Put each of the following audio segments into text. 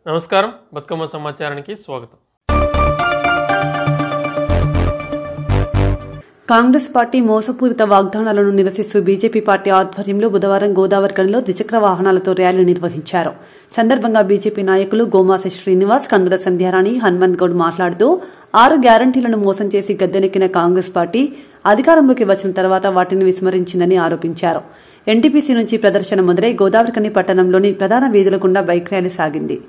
నమస్కారం, బతుకమ్మ సమాచారానికి స్వాగతం. కాంగ్రెస్ పార్టీ మోసపూరిత వాగ్దానాలను నిరసిస్తూ బీజేపీ పార్టీ ఆధ్వర్యంలో బుధవారం గోదావరిఖనిలో ద్విచక్ర వాహనాలతో ర్యాలీ నిర్వహించారు. సందర్భంగా బీజేపీ నాయకులు గోమాసి శ్రీనివాస్, కందుల సంధ్యారాణి, హనుమంత్ గౌడ్ మాట్లాడుతూ 6 గ్యారంటీలను మోసం చేసి గద్దెనెక్కిన కాంగ్రెస్ పార్టీ అధికారంలోకి వచ్చిన తర్వాత వాటిని విస్మరించిందని ఆరోపించారు. ఎన్టీపీసీ నుంచి ప్రదర్శన మొదలై గోదావరిఖని పట్టణంలోని ప్రధాన వీధుల గుండా బైక్ ర్యాలీ సాగింది.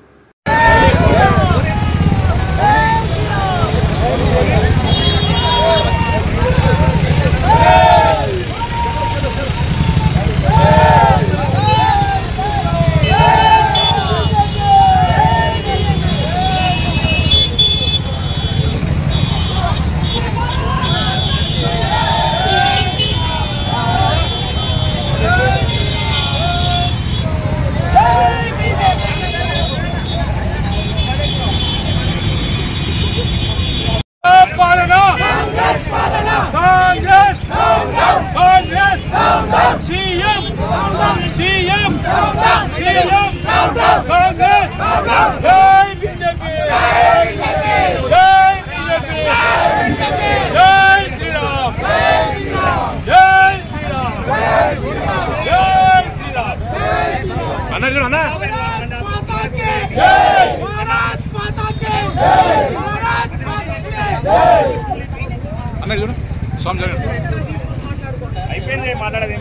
అయిపోయింది మాట్లాడేది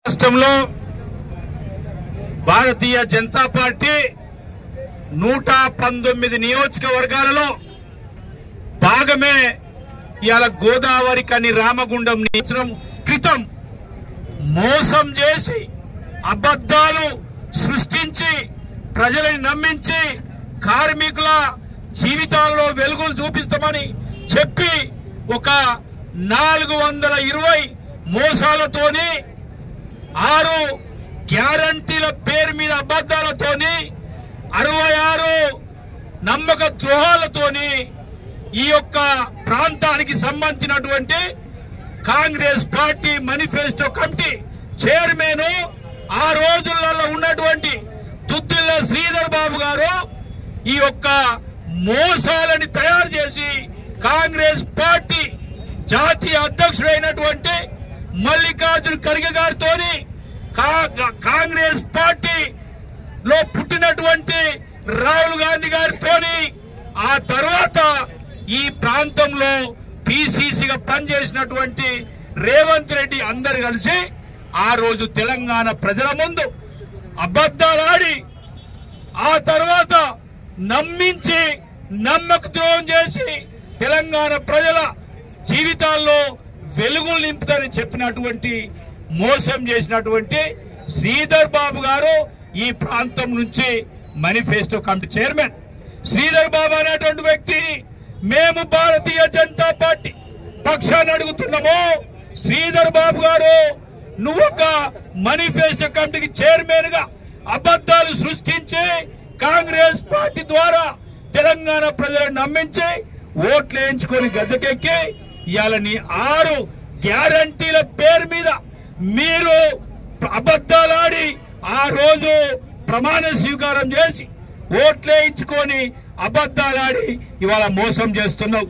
రాష్ట్రంలో భారతీయ జనతా పార్టీ 119 నియోజకవర్గాలలో భాగమే ఇవాళ గోదావరిఖని రామగుండం సంవత్సరం క్రితం మోసం చేసి అబద్ధాలు సృష్టించి ప్రజలని నమ్మించి కార్మికుల జీవితాల్లో వెలుగులు చూపిస్తామని చెప్పి ఒక 420 మోసాలతోని 6 గ్యారంటీల పేరు మీద అబద్ధాలతోని 66 నమ్మక ద్రోహాలతోని ఈ యొక్క ప్రాంతానికి సంబంధించినటువంటి Congress party manifesto committee chairman ఆ రోజులలో ఉన్నటువంటి దుద్దిల్ల శ్రీధర్ బాబు గారు ఈ యొక్క మోసాలని తయారు చేసి కాంగ్రెస్ పార్టీ జాతీయ అధ్యక్షుడైనటువంటి మల్లికార్జున ఖర్గే గారితో కాంగ్రెస్ పార్టీలో పుట్టినటువంటి రాహుల్ గాంధీ గారితో ఆ తర్వాత ఈ ప్రాంతంలో పిసిసిగా పనిచేసినటువంటి రేవంత్ రెడ్డి అందరు కలిసి ఆ రోజు తెలంగాణ ప్రజల ముందు అబద్ధాలాడి ఆ తర్వాత నమ్మించి నమ్మక ద్రోహం చేసి తెలంగాణ ప్రజల జీవితాల్లో వెలుగులు నింపుతారని చెప్పినటువంటి మోసం చేసినటువంటి శ్రీధర్ బాబు గారు ఈ ప్రాంతం నుంచి manifesto committee chairman. Sridhar Babu అనేటువంటి వ్యక్తి మేము భారతీయ జనతా పార్టీ పక్షాన్ని అడుగుతున్నాము. శ్రీధర్ బాబు గారు నువ్వు ఒక మేనిఫెస్టో కమిటీకి చైర్మన్ గా అబద్ధాలు సృష్టించి కాంగ్రెస్ పార్టీ ద్వారా తెలంగాణ ప్రజలను నమ్మించి ఓట్లు వేయించుకొని గద్దెకెక్కి ఇవాళ 6 గ్యారంటీల పేరు మీద మీరు అబద్ధాలాడి ఆ రోజు ప్రమాణ స్వీకారం చేసి ఓట్లు వేయించుకొని అబద్ధాలాడి ఇవాళ మోసం చేస్తున్నావు.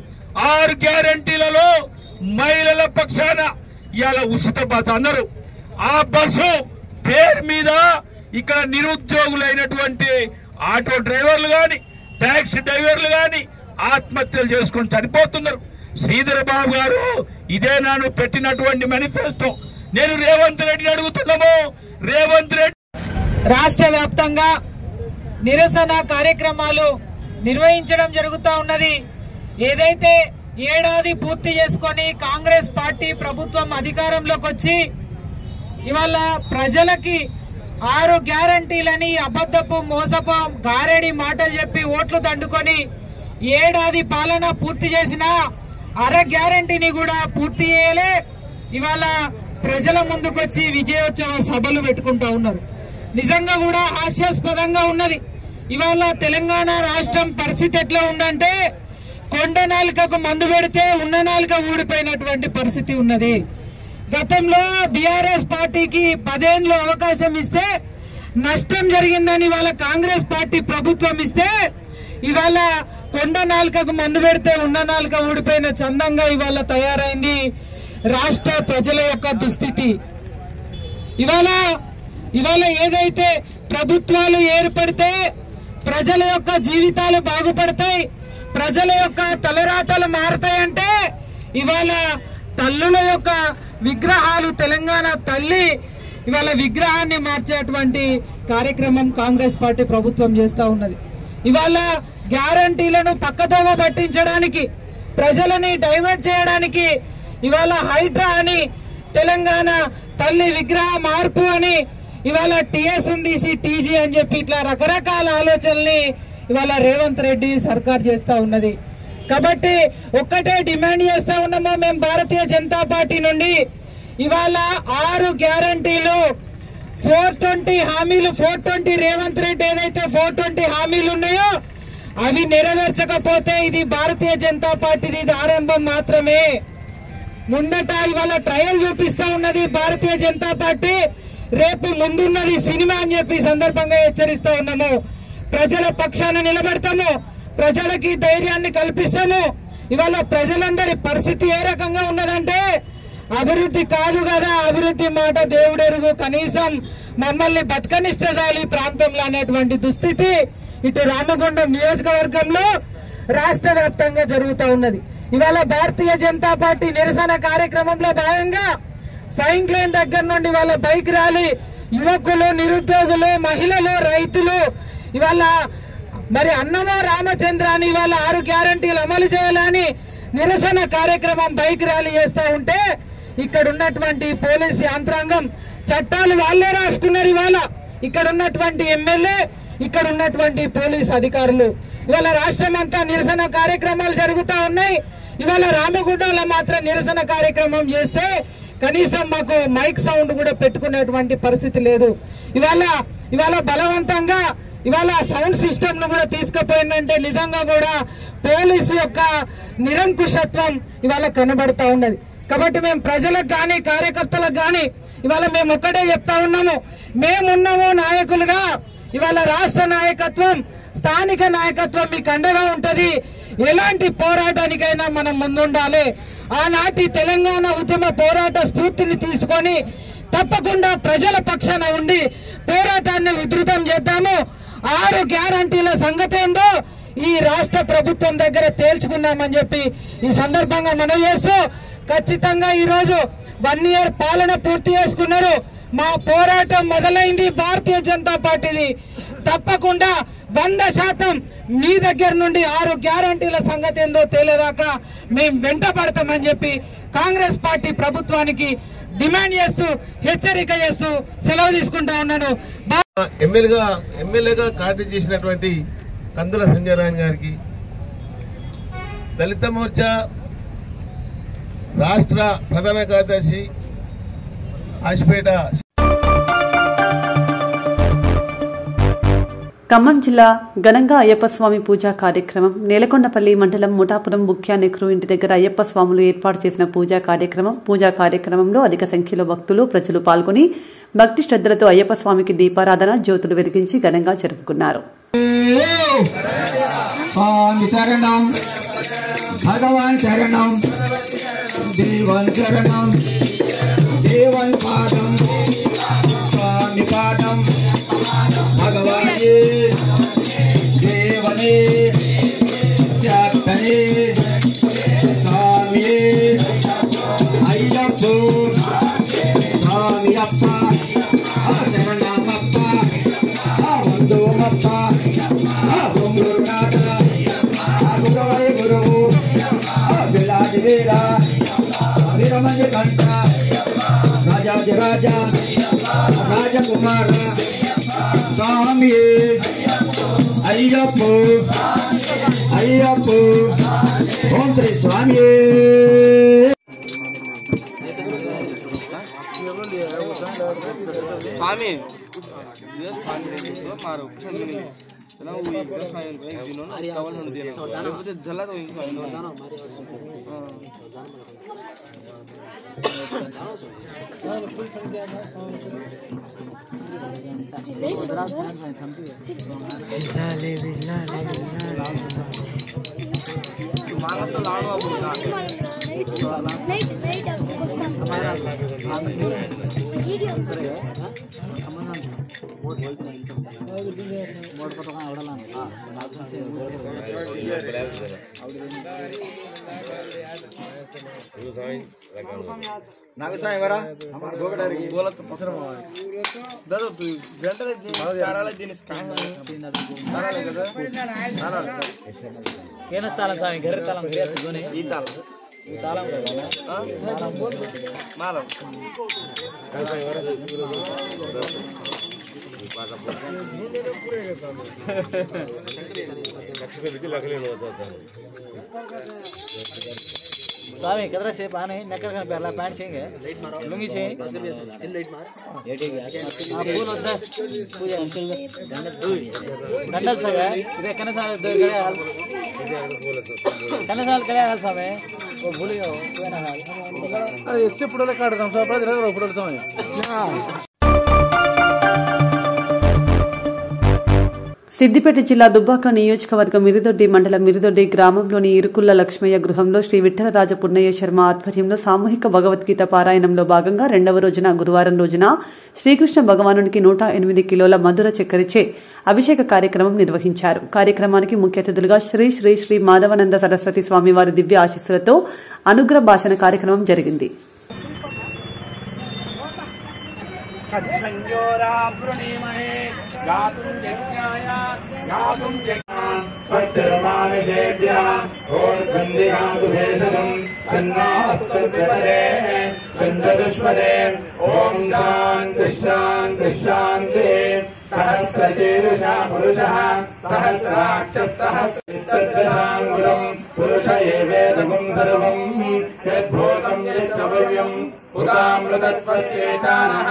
6 గ్యారంటీలలో మహిళల పక్షాన ఇవాళ ఉచిత బస్సు అన్నారు. ఆ బస్సు పేరు మీద ఇక్కడ నిరుద్యోగులైనటువంటి ఆటో డ్రైవర్లు గాని టాక్సీ డ్రైవర్లు గాని ఆత్మహత్యలు చేసుకొని చనిపోతున్నారు. శ్రీధర్ బాబు గారు ఇదే నాను పెట్టినటువంటి మేనిఫెస్టో. నేను రేవంత్ రెడ్డిని అడుగుతున్నాము. రేవంత్ రెడ్డి రాష్ట్ర వ్యాప్తంగా నిరసన కార్యక్రమాలు నిర్వహించడం జరుగుతూ ఉన్నది. ఏదైతే ఏడాది పూర్తి చేసుకొని కాంగ్రెస్ పార్టీ ప్రభుత్వం అధికారంలోకి వచ్చి ఇవాళ ప్రజలకి 6 గ్యారంటీలని అబద్ధపు మోసపు గారేడి మాటలు చెప్పి ఓట్లు దండుకొని ఏడాది పాలన పూర్తి చేసిన అర గ్యారంటీని కూడా పూర్తి చేయలే. ఇవాళ ప్రజల ముందుకొచ్చి విజయోత్సవ సభలు పెట్టుకుంటూ ఉన్నారు. నిజంగా కూడా హాస్యాస్పదంగా ఉన్నది. ఇవాళ తెలంగాణ రాష్ట్రం పరిస్థితి ఎట్లా ఉందంటే కొండ నాలుకకు మందు పెడితే ఉన్న నాలుక ఊడిపోయినటువంటి పరిస్థితి ఉన్నది. గతంలో బీఆర్ఎస్ పార్టీకి 10 ఏళ్లు అవకాశం ఇస్తే నష్టం జరిగిందని ఇవాళ కాంగ్రెస్ పార్టీ ప్రభుత్వం ఇస్తే ఇవాళ కొండ నాలుకకు మందు పెడితే ఉన్న నాలుక ఊడిపోయిన చందంగా ఇవాళ తయారైంది రాష్ట్ర ప్రజల యొక్క దుస్థితి. ఇవాళ ఏదైతే ప్రభుత్వాలు ఏర్పడితే ప్రజల యొక్క జీవితాలు బాగుపడతాయి, ప్రజల యొక్క తలరాతలు మారుతాయంటే ఇవాళ తల్లుల యొక్క విగ్రహాలు తెలంగాణ తల్లి ఇవాళ విగ్రహాన్ని మార్చేటువంటి కార్యక్రమం కాంగ్రెస్ పార్టీ ప్రభుత్వం చేస్తా ఉన్నది. ఇవాళ గ్యారంటీలను పక్కదోవ పట్టించడానికి, ప్రజలని డైవర్ట్ చేయడానికి ఇవాళ హైడ్రా అని, తెలంగాణ తల్లి విగ్రహ మార్పు అని, ఇవాళ టీఎస్ఎండిసి టీజీ అని చెప్పి ఇట్లా రకరకాల ఆలోచనల్ని ఇవాళ రేవంత్ రెడ్డి సర్కార్ చేస్తా ఉన్నది. కాబట్టి ఒక్కటే డిమాండ్ చేస్తా ఉన్నామో మేము భారతీయ జనతా పార్టీ నుండి, ఇవాళ 6 గ్యారంటీలు 420 హామీలు 420 రేవంత్ రెడ్డి ఏదైతే 420 హామీలు ఉన్నాయో అవి నెరవేర్చకపోతే ఇది భారతీయ జనతా పార్టీది ఇది ఆరంభం మాత్రమే. ముందట ఇవాళ ట్రయల్ చూపిస్తా ఉన్నది భారతీయ జనతా పార్టీ, రేపు ముందున్నది సినిమా అని చెప్పి సందర్భంగా హెచ్చరిస్తా ఉన్నాము. ప్రజల పక్షాన నిలబడతాము, ప్రజలకి ధైర్యాన్ని కల్పిస్తాము. ఇవాళ ప్రజలందరి పరిస్థితి ఏ రకంగా ఉన్నదంటే అభివృద్ధి కాదు కదా, అభివృద్ధి మాట దేవుడెరుగు, కనీసం మమ్మల్ని బతకనిస్తే చాలు ఈ ప్రాంతంలో అనేటువంటి దుస్థితి ఇటు రామగుండం నియోజకవర్గంలో రాష్ట్ర వ్యాప్తంగా జరుగుతూ ఉన్నది. ఇవాళ భారతీయ జనతా పార్టీ నిరసన కార్యక్రమంలో భాగంగా ఫైన్ లైన్ దగ్గర నుండి వాళ్ళ బైక్ ర్యాలీ, యువకులు, నిరుద్యోగులు, మహిళలు, రైతులు ఇవాళ మరి అన్నమో రామచంద్ర అని ఇవాళ 6 గ్యారంటీలు అమలు చేయాలని నిరసన కార్యక్రమం బైక్ ర్యాలీ చేస్తూ ఉంటే ఇక్కడ ఉన్నటువంటి పోలీసు యంత్రాంగం చట్టాలు వాళ్ళే రాసుకున్నారు. ఇవాళ ఇక్కడ ఉన్నటువంటి ఎమ్మెల్యే, ఇక్కడ ఉన్నటువంటి పోలీసు అధికారులు ఇవాళ రాష్ట్రం అంతా నిరసన కార్యక్రమాలు జరుగుతూ ఉన్నాయి. ఇవాళ రామగుండంలో మాత్రం నిరసన కార్యక్రమం చేస్తే కనీసం మాకు మైక్ సౌండ్ కూడా పెట్టుకునేటువంటి పరిస్థితి లేదు. ఇవాళ బలవంతంగా ఇవాళ సౌండ్ సిస్టమ్ ను కూడా తీసుకుపోయిందంటే నిజంగా కూడా పోలీసు యొక్క నిరంకుశత్వం ఇవాళ కనబడతా ఉన్నది. కాబట్టి మేము ప్రజలకు గాని కార్యకర్తలకు గాని ఇవాళ మేము ఒక్కటే చెప్తా ఉన్నాము, మేమున్నాము నాయకులుగా. ఇవాళ రాష్ట్ర నాయకత్వం, స్థానిక నాయకత్వం మీకు అండగా ఉంటది. ఎలాంటి పోరాటానికైనా మనం ముందుండాలి. ఆనాటి తెలంగాణ ఉద్యమ పోరాట స్ఫూర్తిని తీసుకొని తప్పకుండా ప్రజల పక్షాన ఉండి పోరాటాన్ని ఉధృతం చేద్దాము. 6 గ్యారంటీల సంగతి ఏందో ఈ రాష్ట్ర ప్రభుత్వం దగ్గర తేల్చుకున్నామని చెప్పి ఈ సందర్భంగా మనం చేస్తూ, ఖచ్చితంగా ఈరోజు 1 ఇయర్ పాలన పూర్తి చేసుకున్నారు. మా పోరాటం మొదలైంది భారతీయ జనతా పార్టీది. తప్పకుండా 100% మీ దగ్గర నుండి 6 గ్యారంటీల సంగతి ఏందో తేలేదాకా మేము వెంట పడతామని చెప్పి కాంగ్రెస్ పార్టీ ప్రభుత్వానికి డిమాండ్ చేస్తూ, హెచ్చరిక చేస్తూ సెలవు తీసుకుంటా ఉన్నాను. ఎమ్మెల్యేగా కాంటెస్ట్ చేసినటువంటి కందుల సంజయ్ రాయన్ గారికి, దళిత మోర్చా రాష్ట్ర ప్రధాన కార్యదర్శి ఆసిపేట ఖమ్మం జిల్లా ఘనంగా అయ్యప్ప స్వామి పూజా కార్యక్రమం. నేలకొండపల్లి మండలం ముఠాపురం ముఖ్య నెక్రు ఇంటి దగ్గర అయ్యప్ప స్వాములు ఏర్పాటు చేసిన పూజా కార్యక్రమంలో అధిక సంఖ్యలో భక్తులు, ప్రజలు పాల్గొని భక్తి శ్రద్దలతో అయ్యప్ప స్వామికి దీపారాధన, జ్యోతులు వెలిగించి ఘనంగా జరుపుకున్నారు. భగవాన్ శరణం, దేవన్ శరణం, దేవన్ పాదం, స్వామి పాదం, భగవానే దేవనే శాక్తనే స్వామియే అయ్యప్ప, స్వామి అప్ప, శరణమప్ప, వందోమప్ప, గురునాథ, గురువే గురువు, విలాది వీర, వీరమంజ కంఠ, రాజాది రాజా, రాజకుమార, స్వామి అయ్యప్ప, అయ్యప్ప, ఓం శ్రీ స్వామి. స్వామి स्वामी कितना से पानी नकर का पहला पैंट चाहिए लुंगी चाहिए ये ठीक है आप बोल होता पूजा गंडल से है इधर कने साल दो गए हाल कने साल गए हाल समय वो भूल गए हो ना हाल अरे इससे पुड़ले काट दम सब अपना इधर पुड़ले समय సిద్దిపేట జిల్లా దుబ్బాక నియోజకవర్గం మిరిదొడ్డి మండలం మిరిదొడ్డి గ్రామంలోని ఇరుకుల్ల లక్ష్మయ్య గృహంలో శ్రీ విఠలరాజ పున్నయ్య శర్మ ఆధ్వర్యంలో సామూహిక భగవద్గీత పారాయణంలో భాగంగా రెండవ రోజున గురువారం రోజున శ్రీకృష్ణ భగవానునికి 108 కిలోల మధుర చక్కెరచే అభిషేక కార్యక్రమం నిర్వహించారు. కార్యక్రమానికి ముఖ్య అతిథులుగా శ్రీ శ్రీ శ్రీ మాధవానంద సరస్వతి స్వామివారి దివ్య ఆశీస్సులతో అనుగ్రహ భాషణ కార్యక్రమం జరిగింది. ఓం శాంతి శాంతి శాంతి सहस्रशीर्षा पुरुषः सहस्राक्षः सहस्रं पुरुष एवेदगुं सर्वं यद्भूतं यच्च भव्यम् उदामृतत्वस्येषानः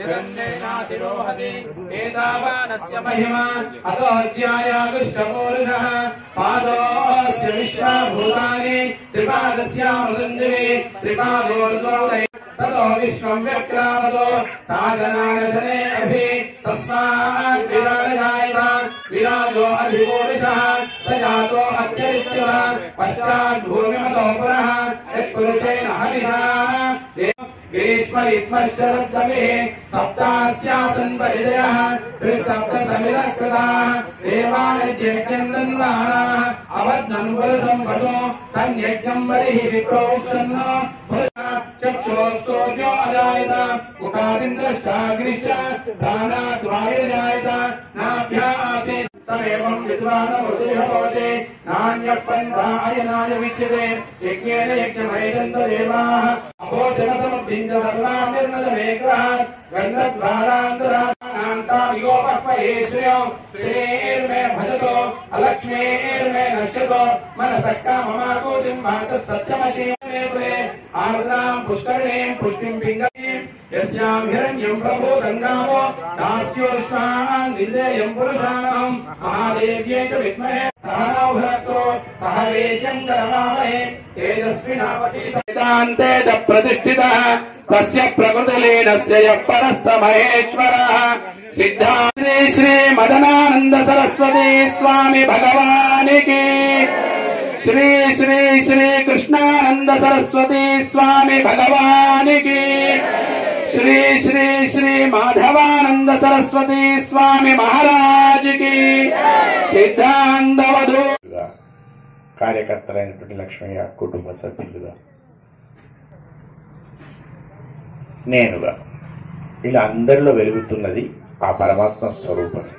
यदन्नेनातिरोहति एतावानस्य महिमा अतोऽध्यायागुष्टपूरुषः पादोऽस्य विश्वभूतानि त्रिपादस्यामृतन्दिवे त्रिपादोर्ध्वोदये ततो विश्वं व्यक्रामतो साधनानधने अभि तस्मात् विराजयायत विराजो अधिपूरुषः स जातो अत्यरिच्यः पश्चात् भूमिमतो पुरः यत्पुरुषेण हविषा ग्रीष्म इत्मश्चरद्दभिः सप्तास्यासन् परिजयः त्रिसप्तसमिदकृताः देवानयज्ञं दन्वानाः अवध्नन् पुरुषं वसो तन्यज्ञं बलिः विप्रोक्षन्नो चक्षुः सूर्यो अजायत मुखादिन्द्रश्चाग्निश्च दानात् वायुर्जायत नाभ्या आसीत् तमेवं विद्वानमृतुः भवति नान्यः पन्था अयनाय विद्यते यज्ञेन यज्ञमैदन्त देवाः अभोजनसमब्धिञ्च सर्वान् निर्मलमेग्रहात् गन्धद्वारान्तरान्ताविगोपक्वयेश्वर्यो श्रीर्मे भजतो अलक्ष्मीर्मे नश्यतो मनसः काममाकूतिं वाचः सत्यमशीमे पुरे आर्द्रां पुष्करिणीं पुष्टिं पिङ्गलीं यस्यां हिरण्यं प्रभो गङ्गावो दास्योष्मान् निन्देयं पुरुषाणां महादेव्यै च विद्महे सहनौ भुनक्तु सह वीर्यं करवावहै तेजस्विनावतीतवेदान्ते च प्रतिष्ठितः तस्य प्रकृतिलीनस्य यः परः स महेश्वरः सिद्धान्ते श्री मदनानंद सरस्वती स्वामी भगवान की श्री श्री श्री कृष्णानंद सरस्वती स्वामी भगवान की श्री श्री श्री माधवानंद सरस्वती स्वामी महाराज की सिद्धांत वधू కార్యకర్తలైనటువంటి లక్ష్మయ్య కుటుంబ సభ్యులుగా నేనుగా ఇలా అందరిలో వెలుగుతున్నది ఆ పరమాత్మ స్వరూపమే.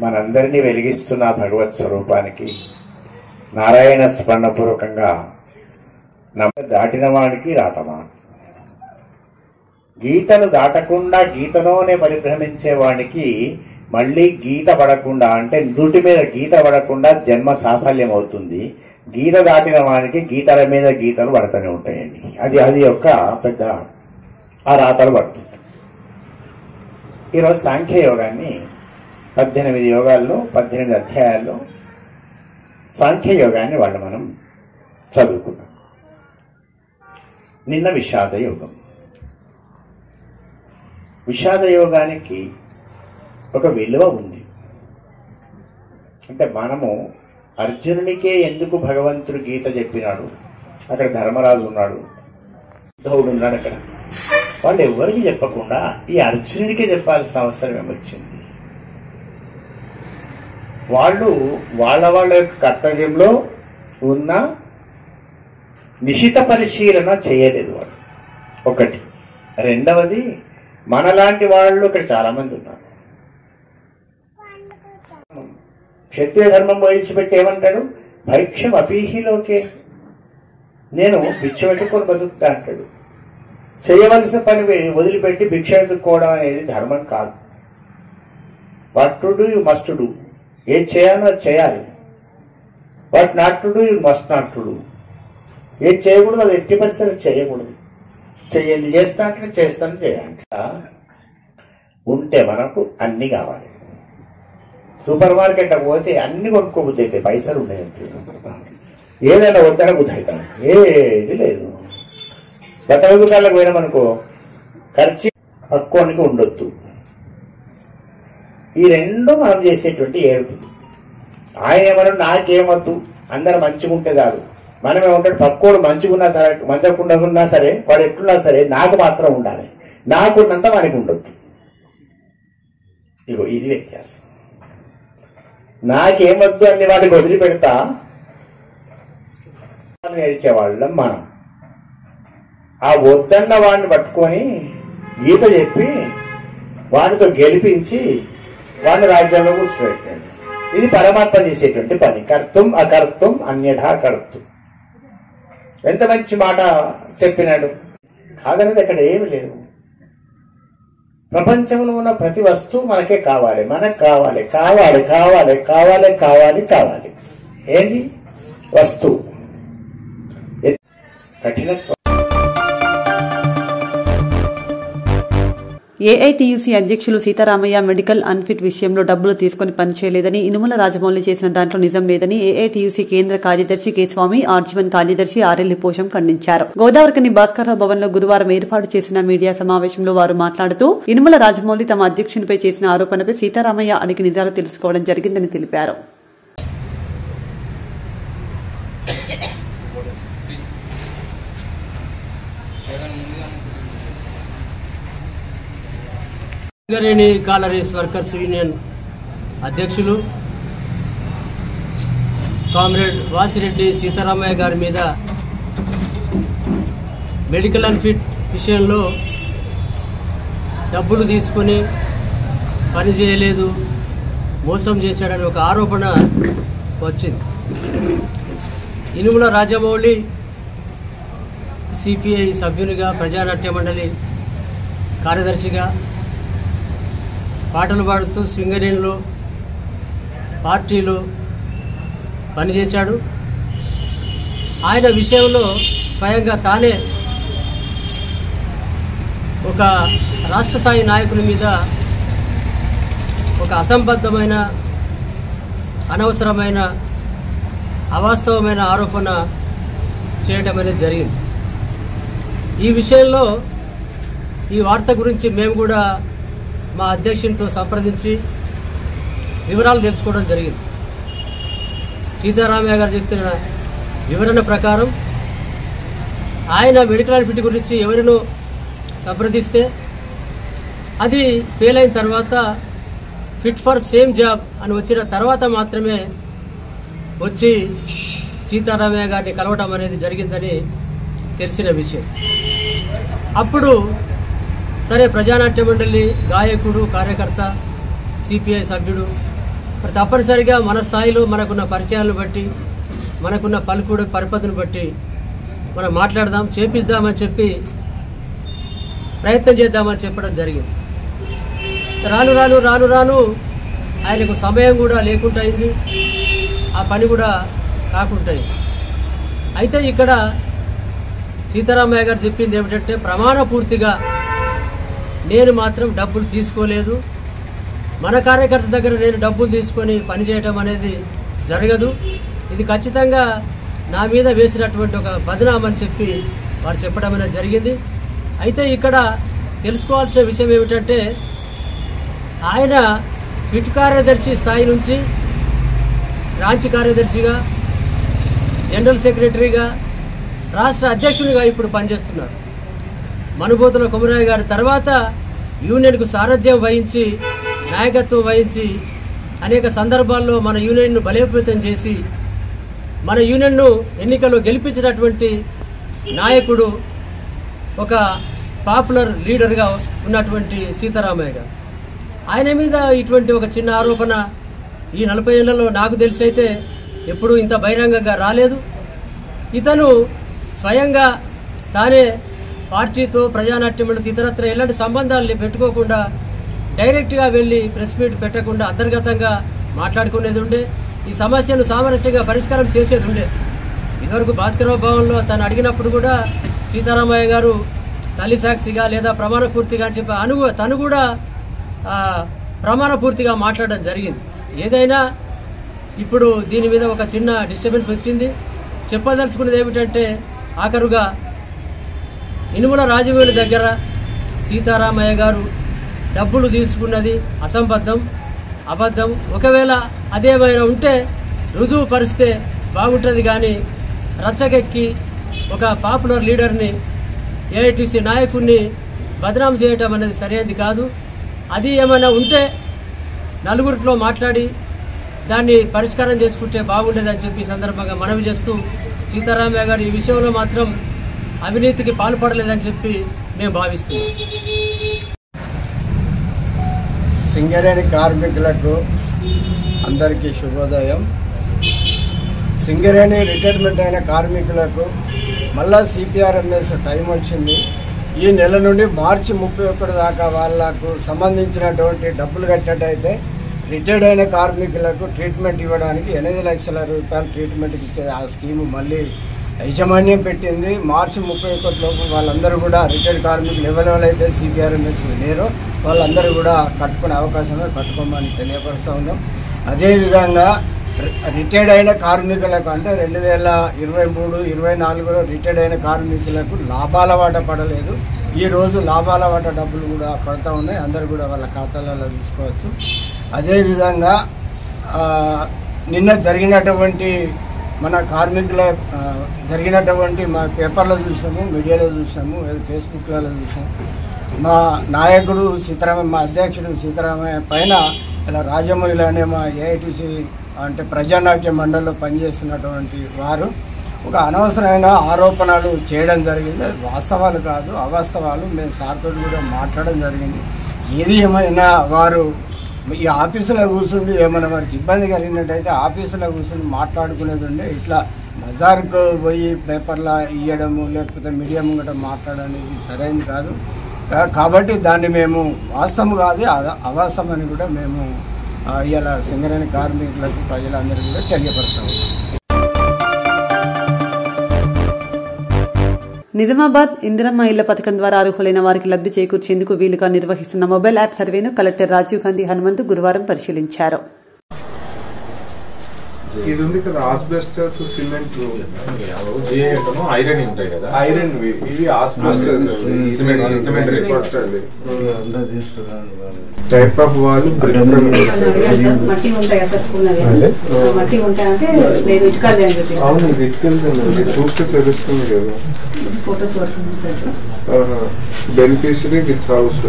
మనందరినీ వెలిగిస్తున్న భగవత్ స్వరూపానికి నారాయణ స్మరణపూర్వకంగా దాటిన వాడికి రాతమా, గీతను దాటకుండా గీతలోనే పరిభ్రమించే వాడికి మళ్ళీ గీత పడకుండా, అంటే నుటి మీద గీత పడకుండా జన్మ సాఫల్యం అవుతుంది. గీత దాటిన వానికి గీతల మీద గీతలు పడుతూనే ఉంటాయండి. అది యొక్క పెద్ద ఆ రాతలు పడుతుంది. ఈరోజు సాంఖ్యయోగాన్ని 18 యోగాల్లో 18 అధ్యాయాల్లో సాంఖ్యయోగాన్ని వాళ్ళు మనం చదువుకున్నాం. నిన్న విషాద యోగం. విషాద యోగానికి ఒక విలువ ఉంది. అంటే మనము అర్జునునికే ఎందుకు భగవంతుడు గీత చెప్పినాడు, అక్కడ ధర్మరాజు ఉన్నాడు, ఉద్ధవుడు ఉన్నాడు, అక్కడ వాళ్ళు ఎవరికి చెప్పకుండా ఈ అర్జునుడికే చెప్పాల్సిన అవసరం ఏమొచ్చింది? వాళ్ళు వాళ్ళ యొక్క కర్తవ్యంలో ఉన్న నిశిత పరిశీలన చేయలేదు వాళ్ళు. ఒకటి. రెండవది, మనలాంటి వాళ్ళు ఇక్కడ చాలా మంది ఉన్నారు. క్షత్రియ ధర్మం వహించిపెట్టి ఏమంటాడు? భైక్షం అపీహిలోకే, నేను భిక్ష పెట్టుకొని బతుకుతా అంటాడు. చేయవలసిన పని వదిలిపెట్టి భిక్ష ఎత్తుకోవడం అనేది ధర్మం కాదు. What to do you must do. ఏది చేయాలో అది చేయాలి. What not to do you must not to do. ఏది చేయకూడదు అది ఎట్టి పరిస్థితులు చేయకూడదు. చెయ్యండి చేస్తా అంటే చేస్తాను చేయాలి. ఉంటే మనకు అన్ని కావాలి. సూపర్ మార్కెట్ పోతే అన్ని కొనుక్కోబుద్ధి అయితే పైసలు ఉన్నాయి. ఏదైనా వద్దన బుద్ధి అవుతాను, ఏది లేదు. బట్టల దుకాణాలకు పోయినామనుకో ఖర్చు పక్కోనికి ఉండొద్దు. ఈ రెండు మనం చేసేటువంటి ఏడుపు. ఆయన ఏమన్నా నాకేమొద్దు, అందరు మంచిగా ఉంటే కాదు. మనం ఏమంటాడు, పక్కోడు మంచిగున్నా సరే మంచకుండా సరే వాడు ఎట్లున్నా సరే నాకు మాత్రం ఉండాలి, నాకున్నంత వానికి ఉండొద్దు. ఇగో ఇది వ్యత్యాసం. నాకేమొద్దు అన్ని వాటికి వదిలిపెడతా నేర్చేవాళ్ళం మనం. ఆ వద్దన్న వాడిని పట్టుకొని గీత చెప్పి వాడితో గెలిపించి వాడిని రాజ్యంలో కూర్చోబెట్టాడు. ఇది పరమాత్మ చేసేటువంటి పని. కర్తం అకర్తం అన్యథా కర్తం. ఎంత మంచి మాట చెప్పినాడు. కాదనేది అక్కడ ఏమి లేదు. ప్రపంచంలో ఉన్న ప్రతి వస్తువు మనకే కావాలి, మనకు కావాలి, కావాలి కావాలి కావాలి కావాలి కావాలి. ఏంటి వస్తువు? కఠినత్వం. ఏఐటీయూసీ అధ్యక్షులు సీతారామయ్య మెడికల్ అన్ఫిట్ విషయంలో డబ్బులు తీసుకుని పనిచేయలేదని, ఇనుముల రాజమౌళి చేసిన దాంట్లో నిజం లేదని ఏఐటీయూసీ కేంద్ర కార్యదర్శి కె స్వామి, ఆర్జీవన్ కార్యదర్శి ఆర్ఎల్లి పోషం ఖండించారు. గోదావరికని భాస్కర్రావు భవన్ లో గురువారం ఏర్పాటు చేసిన మీడియా సమావేశంలో వారు మాట్లాడుతూ, ఇనుముల రాజమౌళి తమ అధ్యక్షునిపై చేసిన ఆరోపణపై సీతారామయ్య అడిగి నిజాలు తెలుసుకోవడం జరిగిందని తెలిపారు. సింగరేణి కాలరీస్ వర్కర్స్ యూనియన్ అధ్యక్షులు కామ్రేడ్ వాసిరెడ్డి సీతారామయ్య గారి మీద మెడికల్ అన్ఫిట్ విషయంలో డబ్బులు తీసుకుని పని చేయలేదు, మోసం చేశాడని ఒక ఆరోపణ వచ్చింది. ఇనుముల రాజమౌళి సిపిఐ సభ్యునిగా, ప్రజానాట్య మండలి కార్యదర్శిగా పాటలు పాడుతూ సింగరేణిలో పార్టీలో పనిచేశాడు. ఆయన విషయంలో స్వయంగా తానే ఒక రాష్ట్ర స్థాయి నాయకుని మీద ఒక అసంబద్ధమైన, అనవసరమైన, అవాస్తవమైన ఆరోపణ చేయడం అనేది జరిగింది. ఈ విషయంలో ఈ వార్త గురించి మేము కూడా మా అధ్యక్షునితో సంప్రదించి వివరాలు తెలుసుకోవడం జరిగింది. సీతారామయ్య గారు చెప్పిన వివరణ ప్రకారం ఆయన మెడికల్ అన్ఫిట్ గురించి ఎవరినో సంప్రదిస్తే అది ఫెయిల్ అయిన తర్వాత ఫిట్ ఫర్ సేమ్ జాబ్ అని వచ్చిన తర్వాత మాత్రమే వచ్చి సీతారామయ్య గారిని కలవడం అనేది జరిగిందని తెలిసిన విషయం. అప్పుడు సరే, ప్రజానాట్య మండలి గాయకుడు, కార్యకర్త, సిపిఐ సభ్యుడు, మరి తప్పనిసరిగా మన స్థాయిలో మనకున్న పరిచయాలను బట్టి, మనకున్న పలుకుడు పరిపతిని బట్టి మనం మాట్లాడదాం, చేపిద్దామని చెప్పి ప్రయత్నం చేద్దామని చెప్పడం జరిగింది. రాను రాను రాను రాను ఆయనకు సమయం కూడా లేకుండా అయింది, ఆ పని కూడా కాకుండా అయింది. అయితే ఇక్కడ సీతారామయ్య గారు చెప్పింది ఏమిటంటే, ప్రమాణపూర్తిగా నేను మాత్రం డబ్బులు తీసుకోలేదు, మన కార్యకర్త దగ్గర నేను డబ్బులు తీసుకొని పనిచేయటం అనేది జరగదు. ఇది ఖచ్చితంగా నా మీద వేసినటువంటి ఒక బదనామని చెప్పి వారు చెప్పడం అనేది జరిగింది. అయితే ఇక్కడ తెలుసుకోవాల్సిన విషయం ఏమిటంటే ఆయన పిట్ కార్యదర్శి స్థాయి నుంచి రాంచి కార్యదర్శిగా, జనరల్ సెక్రటరీగా, రాష్ట్ర అధ్యక్షునిగా ఇప్పుడు పనిచేస్తున్నారు. మనుబోతుల కొమరయ్య గారి తర్వాత యూనియన్కు సారథ్యం వహించి, నాయకత్వం వహించి అనేక సందర్భాల్లో మన యూనియన్ను బలోపేతం చేసి మన యూనియన్ను ఎన్నికల్లో గెలిపించినటువంటి నాయకుడు, ఒక పాపులర్ లీడర్గా ఉన్నటువంటి సీతారామయ్య గారు. ఆయన మీద ఇటువంటి ఒక చిన్న ఆరోపణ ఈ 40 ఏళ్లలో నాకు తెలిసి అయితే ఎప్పుడూ ఇంత బహిరంగంగా రాలేదు. ఇతను స్వయంగా తానే పార్టీతో, ప్రజానాట్యంతో ఇతరత్ర ఎలాంటి సంబంధాలు పెట్టుకోకుండా డైరెక్ట్గా వెళ్ళి ప్రెస్ మీట్ పెట్టకుండా అంతర్గతంగా మాట్లాడుకునేది ఉండే. ఈ సమస్యను సామరస్యంగా పరిష్కారం చేసేది ఉండే. ఇదివరకు భాస్కరరావు భవన్లో తను అడిగినప్పుడు కూడా సీతారామయ్య గారు తల్లి సాక్షిగా లేదా ప్రమాణపూర్తిగా అని చెప్పి తను కూడా ప్రమాణపూర్తిగా మాట్లాడడం జరిగింది. ఏదైనా ఇప్పుడు దీని మీద ఒక చిన్న డిస్టర్బెన్స్ వచ్చింది. చెప్పదలుచుకున్నది ఏమిటంటే ఆఖరుగా ఇనుముల రాజమౌళి దగ్గర సీతారామయ్య గారు డబ్బులు తీసుకున్నది అబద్ధం. ఒకవేళ అదేమైనా ఉంటే రుజువు పరిస్తే బాగుంటుంది. కానీ రచ్చకెక్కి ఒక పాపులర్ లీడర్ని, ఏఐటీసీ నాయకుడిని బదనాం చేయటం అనేది సరైనది కాదు. అది ఏమైనా ఉంటే నలుగురిలో మాట్లాడి దాన్ని పరిష్కారం చేసుకుంటే బాగుండేదని చెప్పి సందర్భంగా మనవి చేస్తూ, సీతారామయ్య గారు ఈ విషయంలో మాత్రం అవినీతికి పాల్పడలేదని చెప్పి మేము భావిస్తున్నాం. సింగరేణి కార్మికులకు అందరికీ శుభోదయం. సింగరేణి రిటైర్మెంట్ అయిన కార్మికులకు మళ్ళా సిపిఆర్ఎంఎస్ టైం వచ్చింది. ఈ నెల నుండి మార్చి 31 దాకా వాళ్లకు సంబంధించినటువంటి డబ్బులు కట్టినట్టయితే రిటైర్డ్ అయిన కార్మికులకు ట్రీట్మెంట్ ఇవ్వడానికి 8 లక్షల రూపాయలు ట్రీట్మెంట్ ఇచ్చే ఆ స్కీము మళ్ళీ యాజమాన్యం పెట్టింది. మార్చి 31 లోపు వాళ్ళందరూ కూడా రిటైర్డ్ కార్మికులు ఎవరెవరైతే సిపిఆర్ఎంఎస్ లేరో వాళ్ళందరూ కూడా కట్టుకునే అవకాశం కట్టుకోమని తెలియపరుస్తూ ఉన్నాం. అదేవిధంగా రిటైర్డ్ అయిన కార్మికులకు అంటే 2023-24లో రిటైర్డ్ అయిన కార్మికులకు లాభాల వాట పడలేదు. ఈరోజు లాభాల వాట డబ్బులు కూడా పడుతూ ఉన్నాయి. అందరూ కూడా వాళ్ళ ఖాతాలలో తీసుకోవచ్చు. అదేవిధంగా నిన్న జరిగినటువంటి మన కార్మికుల జరిగినటువంటి మా పేపర్లో చూసాము, మీడియాలో చూసాము, ఫేస్బుక్లలో చూసాము. మా నాయకుడు మా అధ్యక్షుడు సీతారామయ్య పైన ఇలా రాజమౌళి అనే మా ఏఐటీసీ అంటే ప్రజానాట్య మండలిలో పనిచేస్తున్నటువంటి వారు ఒక అనవసరమైన ఆరోపణలు చేయడం జరిగింది. వాస్తవాలు కాదు, అవాస్తవాలు. మేము సార్తో కూడా మాట్లాడడం జరిగింది. ఏది ఏమైనా వారు ఈ ఆఫీసులో కూర్చుండి ఏమైనా వారికి ఇబ్బంది కలిగినట్టయితే ఆఫీసులో కూర్చుని మాట్లాడుకునేది ఉండే. ఇట్లా బజార్కు పోయి పేపర్లా ఇవ్వడము లేకపోతే మీడియా ముంగట మాట్లాడనేది సరైనది కాదు. కాబట్టి దాన్ని మేము వాస్తవం కాదు, అవాస్తవం అని కూడా మేము ఇలా సింగరేణి కార్మికులకు ప్రజలందరికీ కూడా తెలియపరుస్తాము. నిజామాబాద్ ఇందిరమ్మ ఇళ్ల పథకం ద్వారా అర్హులైన వారికి లబ్ది చేకూర్చేందుకు వీలుగా నిర్వహిస్తున్న మొబైల్ యాప్ సర్వేను కలెక్టర్ రాజీవ్ గాంధీ హనుమంతు గురువారం పరిశీలించారు. ఇది ఉంది కదా ఆస్బెస్టస్ సిమెంట్ ఐరన్ ఉంటాయి కదా, ఐరన్ ఇవి ఆస్బెస్టస్ సిమెంట్ టైప్ ఆఫ్ వాళ్ళు మట్టి ఉంటాయి మట్టి ఉంటాయంటే లేదు ఇటుకలు అని చెప్పి. అవును ఇది ఇటుకలు చూస్తే తెలుస్తుంది కదా. ఫోటోస్ పడుతుంది బెనిఫిషరీ విత్ హౌస్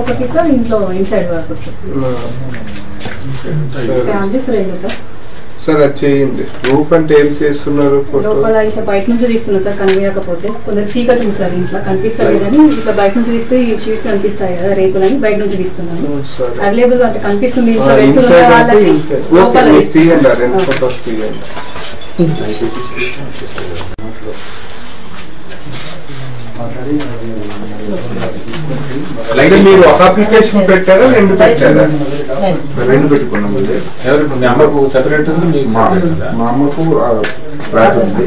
ఒకటి సార్ ఇంట్లో ఇన్సైడ్ వర్క్ సార్ అది చేయండి. రూఫ్ అంటే ఏం చేస్తున్నారు? లోపల ఇట్లా బయట నుంచి తీస్తున్నారు సార్, కనిపించకపోతే కొందరు చీకటి ఉంది సార్, ఇంట్లో కనిపిస్తుంది కానీ ఇట్లా బయట నుంచి తీస్తే ఈ షీట్స్ కనిపిస్తాయి కదా రేకులని బయట నుంచి తీస్తున్నాను. అవైలబుల్ అంటే కనిపిస్తుంది ఇంట్లో వెళ్తున్న వాళ్ళకి లోపల మీరు ఒక అప్లికేషన్ పెట్టారా, రెండు పెట్టారా? రెండు పెట్టుకున్నాం. మా అమ్మకు ఫ్లాట్ ఉంది.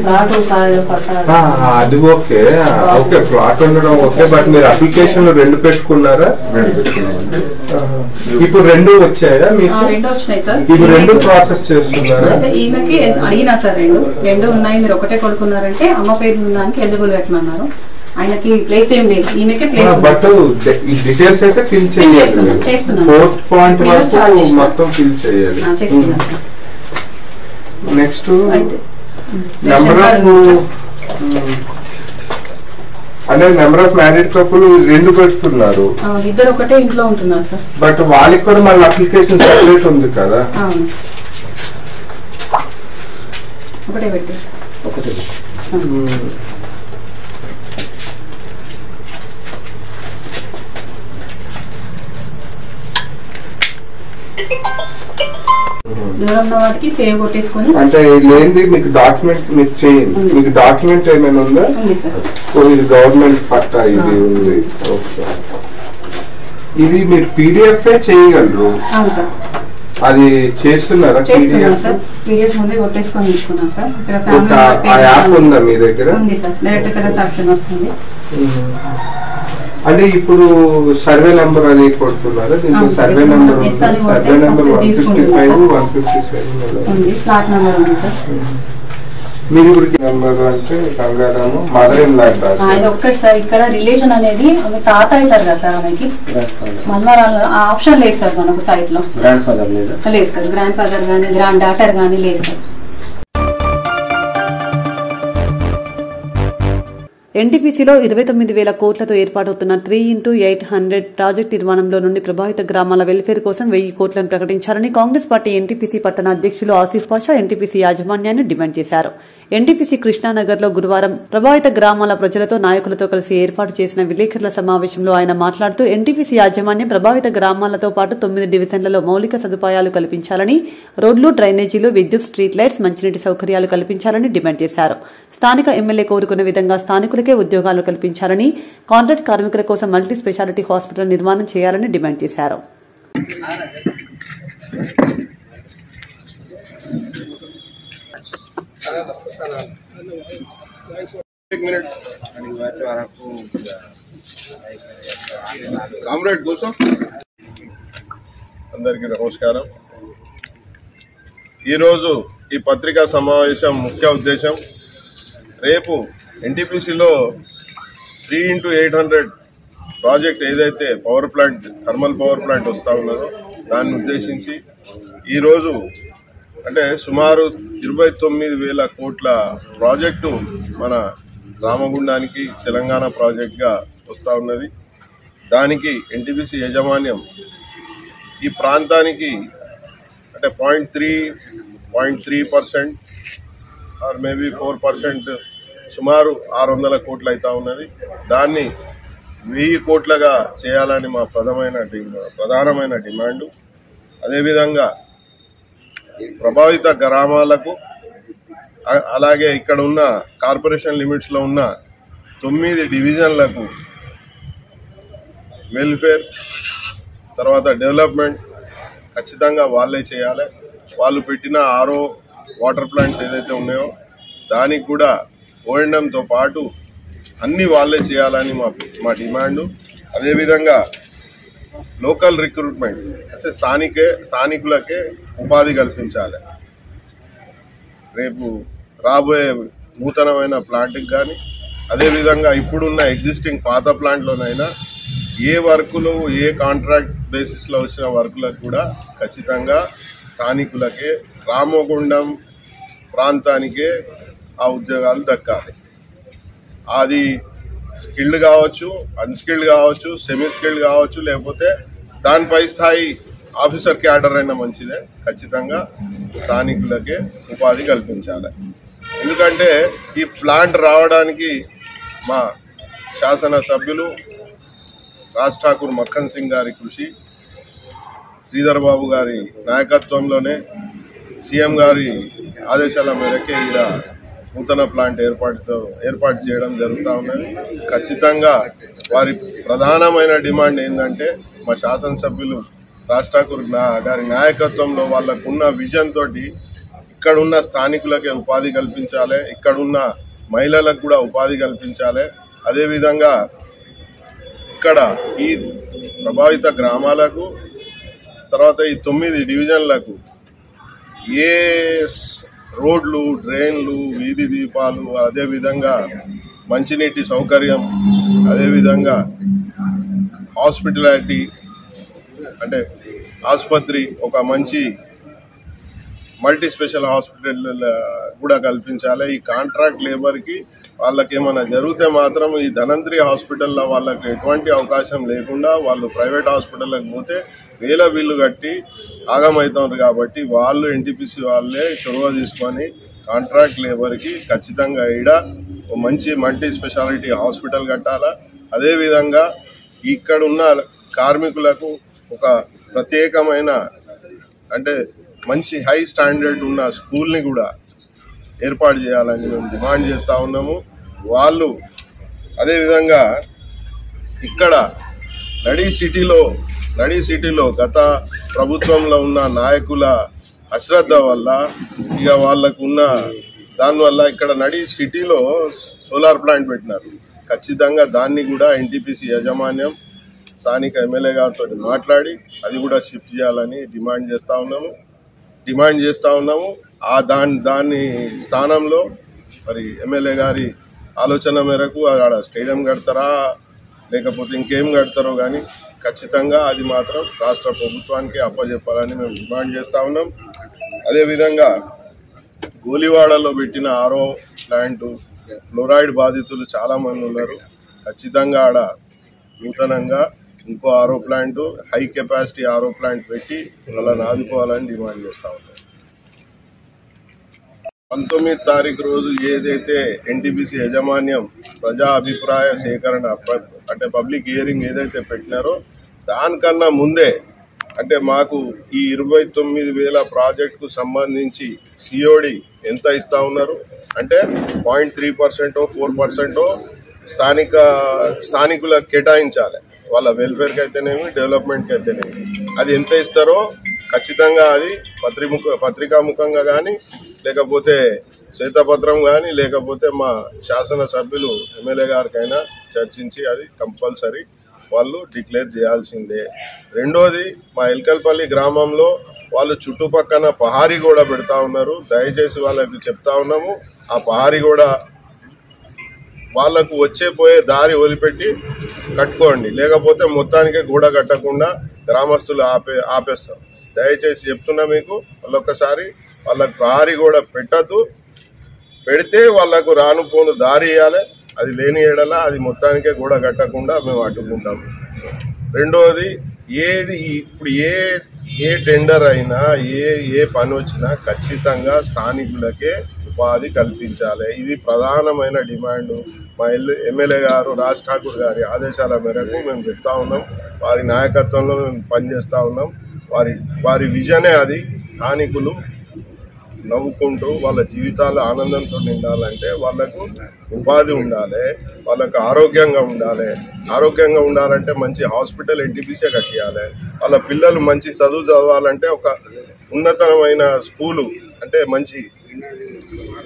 అది ఓకే ఓకే, ఫ్లాట్ ఉండడం ఓకే. బట్ మీరు అప్లికేషన్ 2 పెట్టుకున్నారా? 2 పెట్టుకున్నామండి. ఇప్పుడు 2 వచ్చాయా మీకు? 2 వచ్చినాయి సార్. ఇప్పుడు 2 ప్రాసెస్ చేస్తున్నారా? ఈమెకి అడిగినా సార్ 2 ఉన్నాయి, మీరు ఒకటే కొడుకున్నారంటే అమ్మ పేరు ఉన్నానికి ఎలిజిబుల్ పెట్టమన్నారు. ఆయనకి ప్లేస్ ఏం లేదు, ఈమెకి ప్లేస్. బట్ డీటెయిల్స్ అయితే ఫిల్ చేయాలి. 4th పాయింట్ వరకు మొత్తం ఫిల్ చేయాలి. Next number of married couple 2 పెడుతున్నారు. 2 ఒకటే ఇంట్లో ఉంటున్నారు సార్. బట్ వాళ్ళకి కూడా మళ్ళీ అప్లికేషన్ సెపరేట్ ఉంది కదా? ఒకటే పెట్టేసి ఒకటే. దూరం ఉన్న వాటికి సేవ్ కొట్టేసుకొని అంటే లేనిది మీకు డాక్యుమెంట్ మీకు చేయండి. మీకు డాక్యుమెంట్ ఏమైనా ఉందా? ఇది గవర్నమెంట్ పట్టా ఇది ఉంది. ఓకే, ఇది మీరు PDF చేయగలరు. అది చేస్తున్నారా? PDF ముందే కొట్టేసుకొని తీసుకున్నాం సార్. ఆ యాప్ ఉందా మీ దగ్గర? ఉంది సార్, డైరెక్ట్ సెలెక్ట్ ఆప్షన్ వస్తుంది. అంటే ఇప్పుడు సర్వే నెంబర్ అది కొడుతున్నారా? దీంట్లో సర్వే నెంబర్ 155, 157 ఉంది. ఫ్లాట్ నెంబర్ ఉంది సార్. మీరు ఇప్పుడు నెంబర్ అంటే గంగారాము మదర్ ఇన్ లా అంటారు. ఆయన ఒక్కటి సార్, ఇక్కడ రిలేషన్ అనేది ఆమె తాత అవుతారు కదా సార్, ఆమెకి మళ్ళీ ఆ ఆప్షన్ లేదు సార్ మనకు సైట్ లో. గ్రాండ్ ఫాదర్ లేదు సార్, గ్రాండ్ ఫాదర్ గానీ గ్రాండ్ డాటర్ గానీ లేదు సార్. ఎన్టీపీసీలో 29,000 కోట్లతో ఏర్పాటవుతున్న 3x800 ప్రాజెక్టు నిర్మాణంలో నుండి ప్రభావిత గ్రామాల వెల్ఫేర్ కోసం 1000 కోట్లను ప్రకటించాలని కాంగ్రెస్ పార్టీ ఎన్టీపీసీ పట్టణ అధ్యక్షులు ఆసిఫ్ పాషా ఎన్టీపీసీ యాజమాన్యాన్ని డిమాండ్ చేశారు. ఎన్టీపీసీ కృష్ణానగర్ లో గురువారం ప్రభావిత గ్రామాల ప్రజలతో నాయకులతో కలిసి ఏర్పాటు చేసిన విలేకరుల సమావేశంలో ఆయన మాట్లాడుతూ ఎన్టీపీసీ యాజమాన్యం ప్రభావిత గ్రామాలతో పాటు 9 డివిజన్లలో మౌలిక సదుపాయాలు కల్పించాలని, రోడ్లు, డ్రైనేజీలు, విద్యుత్, స్ట్రీట్ లైట్స్, మంచినీటి సౌకర్యాలు కల్పించాలని డిమాండ్ చేశారు. స్థానిక ఎమ్మెల్యే కోరుకున్న విధంగా స్థానికులకే ఉద్యోగాలు కల్పించాలని, కాంట్రాక్ట్ కార్మికుల కోసం మల్టీ స్పెషాలిటీ హాస్పిటల్ నిర్మాణం చేయాలని డిమాండ్ చేశారు. అందరికీ నమస్కారం. ఈరోజు ఈ పత్రికా సమావేశం ముఖ్య ఉద్దేశం, రేపు ఎన్టీపీసీలో 3x800 ప్రాజెక్ట్ ఏదైతే power plant, thermal power plant వస్తూ ఉన్నదో దాన్ని ఉద్దేశించి ఈరోజు అంటే సుమారు 29,000 కోట్ల ప్రాజెక్టు మన రామగుండానికి తెలంగాణ ప్రాజెక్ట్గా వస్తూ ఉన్నది. దానికి ఎన్టీపీసీ యాజమాన్యం ఈ ప్రాంతానికి అంటే 0.3% ఆర్ మేబీ 4% సుమారు 600 కోట్లు అవుతా ఉన్నది. దాన్ని 1000 కోట్లుగా చేయాలని మా ప్రధానమైన డిమాండు. అదేవిధంగా ప్రభావిత గ్రామాలకు అలాగే ఇక్కడ ఉన్న కార్పొరేషన్ లిమిట్స్లో ఉన్న 9 డివిజన్లకు వెల్ఫేర్ తర్వాత డెవలప్మెంట్ ఖచ్చితంగా వాళ్ళే చేయాలి. వాళ్ళు పెట్టిన ఆర్ఓ వాటర్ ప్లాంట్స్ ఏదైతే ఉన్నాయో దానికి కూడా ఓఎండంతో పాటు అన్నీ వాళ్ళే చేయాలని మా డిమాండు. అదేవిధంగా లోకల్ రిక్రూట్మెంట్ అంటే స్థానికులకే ఉపాధి కల్పించాలి. రేపు రాబోయే నూతనమైన ప్లాంట్కి కానీ అదేవిధంగా ఇప్పుడున్న ఎగ్జిస్టింగ్ పాత ప్లాంట్లోనైనా ఏ వర్కులు ఏ కాంట్రాక్ట్ బేసిస్లో వచ్చిన వర్కులకు కూడా ఖచ్చితంగా స్థానికులకే రామగుండం ప్రాంతానికే ఆ ఉద్యోగాలు దక్కాలి. అది స్కిల్డ్ కావచ్చు, అన్స్కిల్డ్ కావచ్చు, సెమీ స్కిల్డ్ కావచ్చు, లేకపోతే దానిపై స్థాయి ఆఫీసర్ క్యాడర్ అయినా మంచిదే. ఖచ్చితంగా స్థానికులకే ఉపాధి కల్పించాలి. ఎందుకంటే ఈ ప్లాంట్ రావడానికి మా శాసనసభ్యులు రాజ్ ఠాకూర్ మక్కన్ సింగ్ గారి కృషి, శ్రీధర్ బాబు గారి నాయకత్వంలోనే సీఎం గారి ఆదేశాల మేరకే ఇలా నూతన ప్లాంట్ ఏర్పాటు చేయడం జరుగుతూ ఉన్నది. ఖచ్చితంగా వారి ప్రధానమైన డిమాండ్ ఏంటంటే మా శాసనసభ్యులు రాజ్ ఠాకూర్ గారి నాయకత్వంలో వాళ్ళకున్న విజన్ తోటి ఇక్కడున్న స్థానికులకే ఉపాధి కల్పించాలి, ఇక్కడున్న మహిళలకు కూడా ఉపాధి కల్పించాలి. అదేవిధంగా ఇక్కడ ఈ ప్రభావిత గ్రామాలకు తర్వాత ఈ 9 డివిజన్లకు ఏ రోడ్లు, డ్రైన్లు, వీధి దీపాలు, అదేవిధంగా మంచినీటి సౌకర్యం, అదేవిధంగా హాస్పిటాలిటీ అంటే ఆసుపత్రి, ఒక మంచి మల్టీ స్పెషల్ హాస్పిటల్ కూడా కల్పించాలి. ఈ కాంట్రాక్ట్ లేబర్కి వాళ్ళకి ఏమైనా జరిగితే మాత్రం ఈ ధనంత్రి హాస్పిటల్లో వాళ్ళకి ఎటువంటి అవకాశం లేకుండా వాళ్ళు ప్రైవేట్ హాస్పిటల్కి పోతే వేల బిల్లు కట్టి ఆగమవుతున్నారు. కాబట్టి వాళ్ళు ఎన్టీపీసీ వాళ్ళే చొరవ తీసుకొని కాంట్రాక్ట్ లేబర్కి ఖచ్చితంగా ఈడ మంచి మల్టీ స్పెషాలిటీ హాస్పిటల్ కట్టాలా. అదేవిధంగా ఇక్కడ ఉన్న కార్మికులకు ఒక ప్రత్యేకమైన అంటే మంచి హై స్టాండర్డ్ ఉన్న స్కూల్ని కూడా ఏర్పాటు చేయాలని మేము డిమాండ్ చేస్తూ ఉన్నాము. వాళ్ళు అదేవిధంగా ఇక్కడ నడి సిటీలో గత ప్రభుత్వంలో ఉన్న నాయకుల అశ్రద్ధ వల్ల ఇక వాళ్ళకు ఉన్న దానివల్ల ఇక్కడ నడి సిటీలో సోలార్ ప్లాంట్ పెట్టినారు. ఖచ్చితంగా దాన్ని కూడా ఎన్టీపీసీ యాజమాన్యం స్థానిక ఎమ్మెల్యే గారితో మాట్లాడి అది కూడా షిఫ్ట్ చేయాలని డిమాండ్ చేస్తూ ఉన్నాము. దాని స్థానంలో మరి ఎమ్మెల్యే గారి ఆలోచన మేరకు ఆడ స్టేడియం కడతారా లేకపోతే ఇంకేం కడతారో కానీ ఖచ్చితంగా అది మాత్రం రాష్ట్ర ప్రభుత్వానికి అప్పచెప్పాలని మేము డిమాండ్ చేస్తూ ఉన్నాం. అదేవిధంగా గోలివాడలో పెట్టిన ఆరో ప్లాంటు ఫ్లోరైడ్ బాధితులు చాలామంది ఉన్నారు. ఖచ్చితంగా ఆడ నూతనంగా ఇంకో ఆరో ప్లాంట్, హై కెపాసిటీ ఆరో ప్లాంట్ పెట్టి వాళ్ళని ఆదుకోవాలని డిమాండ్ చేస్తూ ఉన్నాం. 19 తారీఖు రోజు ఏదైతే ఎన్టీపీసీ యాజమాన్యం ప్రజా అభిప్రాయ సేకరణ అంటే పబ్లిక్ హియరింగ్ ఏదైతే పెట్టినారో దానికన్నా ముందే అంటే మాకు ఈ 29,000 ప్రాజెక్టుకు సంబంధించి సిఓడి ఎంత ఇస్తా ఉన్నారు అంటే 0.3% 4% స్థానికులకు కేటాయించాలి. వాళ్ళ వెల్ఫేర్కి అయితేనేమి, డెవలప్మెంట్కి అయితేనేమి అది ఎంత ఇస్తారో ఖచ్చితంగా అది పత్రికాముఖంగా కానీ లేకపోతే శ్వేతపత్రం కానీ లేకపోతే మా శాసనసభ్యులు ఎమ్మెల్యే గారికైనా చర్చించి అది కంపల్సరీ వాళ్ళు డిక్లేర్ చేయాల్సిందే. రెండోది మా ఎల్కల్పల్లి గ్రామంలో వాళ్ళు చుట్టుపక్కన పహారీ కూడా పెడతా ఉన్నారు. దయచేసి వాళ్ళకి చెప్తా ఉన్నాము ఆ పహారీ కూడా వాళ్లకు పోయే దారి వదిలిపెట్టి కట్టుకోండి, లేకపోతే మొత్తానికే గూడ కట్టకుండా గ్రామస్తులు ఆపేస్తాం. దయచేసి చెప్తున్నా మీకు వాళ్ళొక్కసారి వాళ్ళకు ప్రహారీ కూడా పెట్టద్దు, పెడితే వాళ్లకు రానుపోను దారి ఇవ్వాలి. అది లేని ఏడల అది మొత్తానికే గూడ కట్టకుండా మేము అడ్డుకుంటాము. రెండోది ఇప్పుడు ఏ టెండర్ అయినా ఏ పని వచ్చినా ఖచ్చితంగా స్థానికులకే ఉపాధి కల్పించాలి. ఇది ప్రధానమైన డిమాండ్. మా ఎమ్మెల్యే గారు రాజ్ ఠాకూర్ గారి ఆదేశాల మేరకు మేము చెప్తా ఉన్నాం. వారి నాయకత్వంలో మేము పనిచేస్తూ ఉన్నాం. వారి విజనే అది. స్థానికులు నవ్వుకుంటూ వాళ్ళ జీవితాలు ఆనందంతో నిండాలంటే వాళ్ళకు ఉపాధి ఉండాలి, వాళ్ళకు ఆరోగ్యంగా ఉండాలంటే మంచి హాస్పిటల్ ఎన్టీపీసీ కట్టియాలి. వాళ్ళ పిల్లలు మంచి చదువు చదవాలంటే ఒక ఉన్నతమైన స్కూలు అంటే మంచి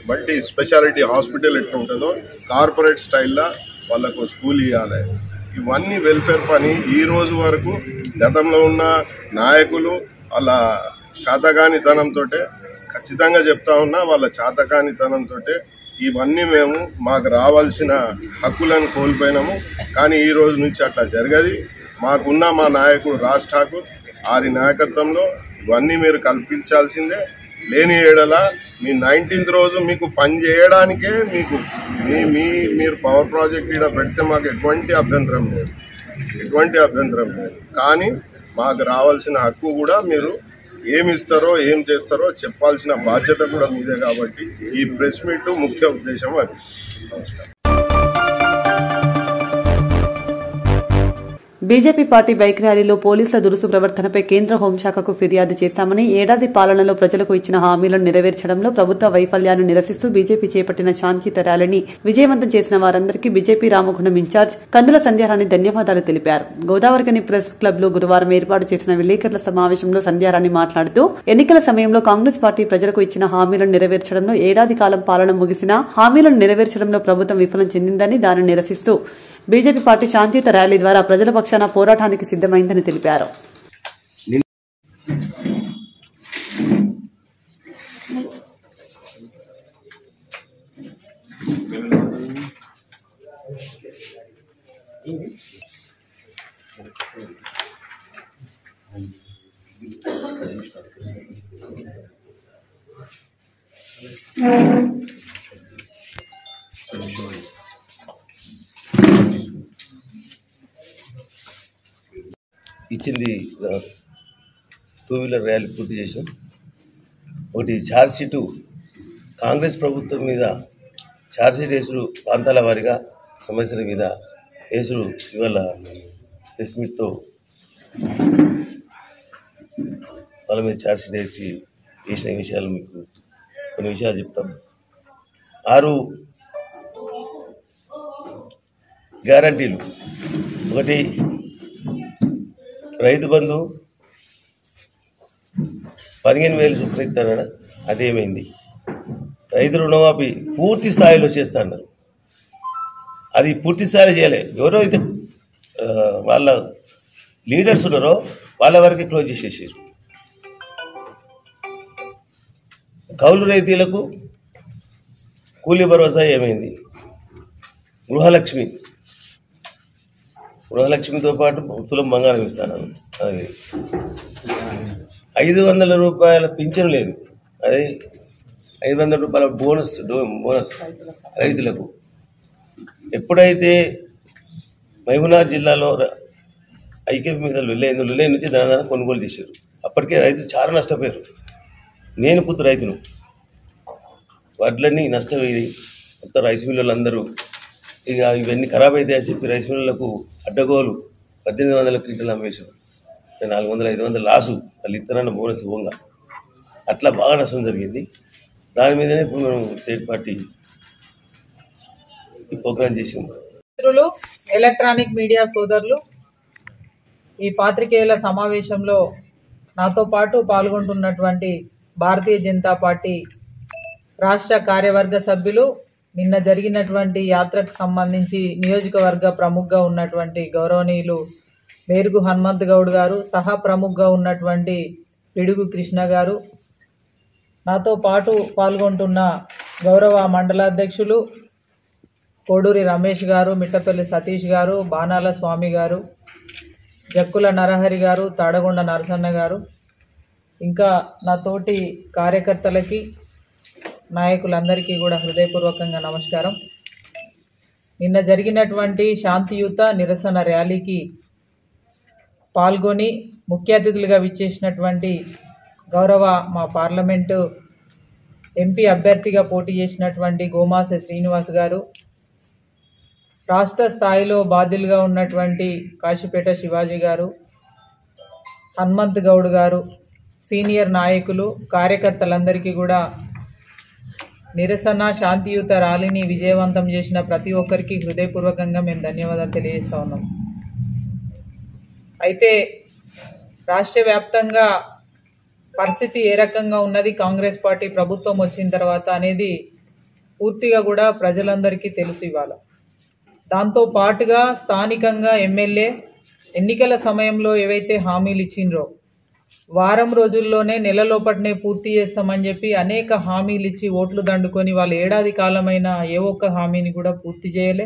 మల్టీ స్పెషాలిటీ హాస్పిటల్ ఎట్లా ఉంటుందో కార్పొరేట్ స్టైల్లో వాళ్ళకు స్కూల్ ఇవ్వాలి. ఇవన్నీ వెల్ఫేర్ పని. ఈ రోజు వరకు గతంలో ఉన్న నాయకులు వాళ్ళ చాతకానితనంతో ఖచ్చితంగా చెప్తా ఉన్నా వాళ్ళ చాతకానితనంతో ఇవన్నీ మాకు రావాల్సిన హక్కులను కోల్పోయినాము. కానీ ఈ రోజు నుంచి అట్లా జరగదు. మాకున్న మా నాయకుడు రాజ్ ఠాకూర్ వారి నాయకత్వంలో ఇవన్నీ మీరు కల్పించాల్సిందే. లేని ఏడల మీ 19th రోజు మీకు పని చేయడానికే మీరు పవర్ ప్రాజెక్ట్ ఇక్కడ పెడితే మాకు ఎటువంటి అభ్యంతరం లేదు. కానీ మాకు రావాల్సిన హక్కు కూడా మీరు ఏమి ఇస్తారో ఏం చేస్తారో చెప్పాల్సిన బాధ్యత కూడా మీదే. కాబట్టి ఈ ప్రెస్ మీట్ ముఖ్య ఉద్దేశం అది. నమస్కారం. బీజేపీ పార్టీ బైక్ ర్యాలీలో పోలీసుల దురుసు ప్రవర్తనపై కేంద్ర హోంశాఖకు ఫిర్యాదు చేశామని, ఏడాది పాలనలో ప్రజలకు ఇచ్చిన హామీలను నెరవేర్చడంలో ప్రభుత్వ వైఫల్యాన్ని నిరసిస్తూ బీజేపీ చేపట్టిన శాంతియుత ర్యాలీని విజయవంతం చేసిన వారందరికీ బీజేపీ రామగుండం ఇన్ఛార్జ్ కందుల సంధ్యారాణి ధన్యవాదాలు తెలిపారు. గోదావరికని ప్రెస్ క్లబ్ లో గురువారం ఏర్పాటు చేసిన విలేకరుల సమావేశంలో సంధ్యారాణి మాట్లాడుతూ, ఎన్నికల సమయంలో కాంగ్రెస్ పార్టీ ప్రజలకు ఇచ్చిన హామీలను నెరవేర్చడంలో ఏడాది కాలం పాలన ముగిసినా హామీలను నెరవేర్చడంలో ప్రభుత్వం విఫలం చెందిందని, దానిని నిరసిస్తూ బీజేపీ పార్టీ శాంతియుత ర్యాలీ ద్వారా ప్రజల పక్షాన పోరాటానికి సిద్దమైందని తెలిపారు. ఇచ్చింది 2 వీలర్ ర్యాలీ పూర్తి చేసాం. ఒకటి ఛార్జ్ షీటు కాంగ్రెస్ ప్రభుత్వం మీద ఛార్జ్ షీట్ వేసుడు, ప్రాంతాల వారిగా సమస్యల మీద వేసుడు ఇవాళ ప్రెస్ మీట్తో వాళ్ళ మీద ఛార్జ్ షీట్ వేసిన విషయాలు మీకు కొన్ని విషయాలు చెప్తాం. 6 గ్యారంటీలు. ఒకటి రైతు బంధు 15,000 చొప్పున ఇస్తానన్నా, అదేమైంది? రైతు రుణమాఫీ పూర్తి స్థాయిలో చేస్తాన్నారు, అది పూర్తి స్థాయిలో చేయలే. ఎవరో అయితే వాళ్ళ లీడర్స్ ఉన్నారో వాళ్ళ వరకే క్లోజ్ చేసేసారు. కౌలు రైతులకు కూలీ భరోసా ఏమైంది? గృహలక్ష్మితో పాటు తులం బంగారం ఇస్తాను, అది 500 రూపాయల పింఛను లేదు, అది 500 రూపాయల బోనస్ రైతులకు. ఎప్పుడైతే మహబూబ్నగర్ జిల్లాలో ఐక్యత మీద లులే నుంచి దాని కొనుగోలు చేశారు, అప్పటికే రైతులు చాలా నష్టపోయారు. నేను పుత్తు రైతును, వడ్లన్నీ నష్టపోయి మొత్తం రైస్ మిల్లులు అందరూ ఇక ఇవన్నీ ఖరాబ్ అవుతాయని చెప్పి రైస్ మిల్లులకు అడ్డగోలు 1800 క్వింటలు అమ్మేశారు. 400-500 లాసు, వాళ్ళు ఇతరాన్ని బోనస్ పోగా అట్లా బాగా నష్టం జరిగింది. దాని మీదనే ఇప్పుడు మనం స్టేట్ పార్టీ ఈ ప్రోగ్రాం చేసింది. మిత్రులు, ఎలక్ట్రానిక్ మీడియా సోదరులు, ఈ పాత్రికేయుల సమావేశంలో నాతో పాటు పాల్గొంటున్నటువంటి భారతీయ జనతా పార్టీ రాష్ట్ర కార్యవర్గ సభ్యులు, నిన్న జరిగినటువంటి యాత్రకు సంబంధించి నియోజకవర్గ ప్రముఖగా ఉన్నటువంటి గౌరవనీయులు మేరుగు హనుమంత్ గౌడ్ గారు, సహా ప్రముఖగా ఉన్నటువంటి పిడుగు కృష్ణ గారు, నాతో పాటు పాల్గొంటున్న గౌరవ మండలాధ్యక్షులు కోడూరి రమేష్ గారు, మిట్టపల్లి సతీష్ గారు, బాణాల స్వామి గారు, జక్కుల నరహరి గారు, తాడగొండ నరసన్న గారు, ఇంకా నా తోటి కార్యకర్తలకి, నాయకులందరికీ కూడా హృదయపూర్వకంగా నమస్కారం. నిన్న జరిగినటువంటి శాంతియుత నిరసన ర్యాలీకి పాల్గొని ముఖ్య అతిథులుగా విచ్చేసినటువంటి గౌరవ మా పార్లమెంటు ఎంపీ అభ్యర్థిగా పోటీ చేసినటువంటి గోమాస శ్రీనివాస్ గారు, రాష్ట్ర స్థాయిలో బాధ్యులుగా ఉన్నటువంటి కాశీపేట శివాజీ గారు, హనుమంత్ గౌడ్ గారు, సీనియర్ నాయకులు, కార్యకర్తలందరికీ కూడా నిరసన శాంతియుత ర్యాలీని విజయవంతం చేసిన ప్రతి ఒక్కరికి హృదయపూర్వకంగా మేము ధన్యవాదాలు తెలియజేస్తా ఉన్నాం. అయితే రాష్ట్ర వ్యాప్తంగా పరిస్థితి ఏ రకంగా ఉన్నది, కాంగ్రెస్ పార్టీ ప్రభుత్వం వచ్చిన తర్వాత అనేది పూర్తిగా కూడా ప్రజలందరికీ తెలుసు ఇవాళ. దాంతో పాటుగా స్థానికంగా ఎమ్మెల్యే ఎన్నికల సమయంలో ఏవైతే హామీలు ఇచ్చిండ్రో వారం రోజుల్లోనే నెల లోపటనే పూర్తి చేస్తామని చెప్పి అనేక హామీలు ఇచ్చి ఓట్లు దండుకొని వాళ్ళు ఏడాది కాలమైనా ఏ ఒక్క హామీని కూడా పూర్తి చేయలే.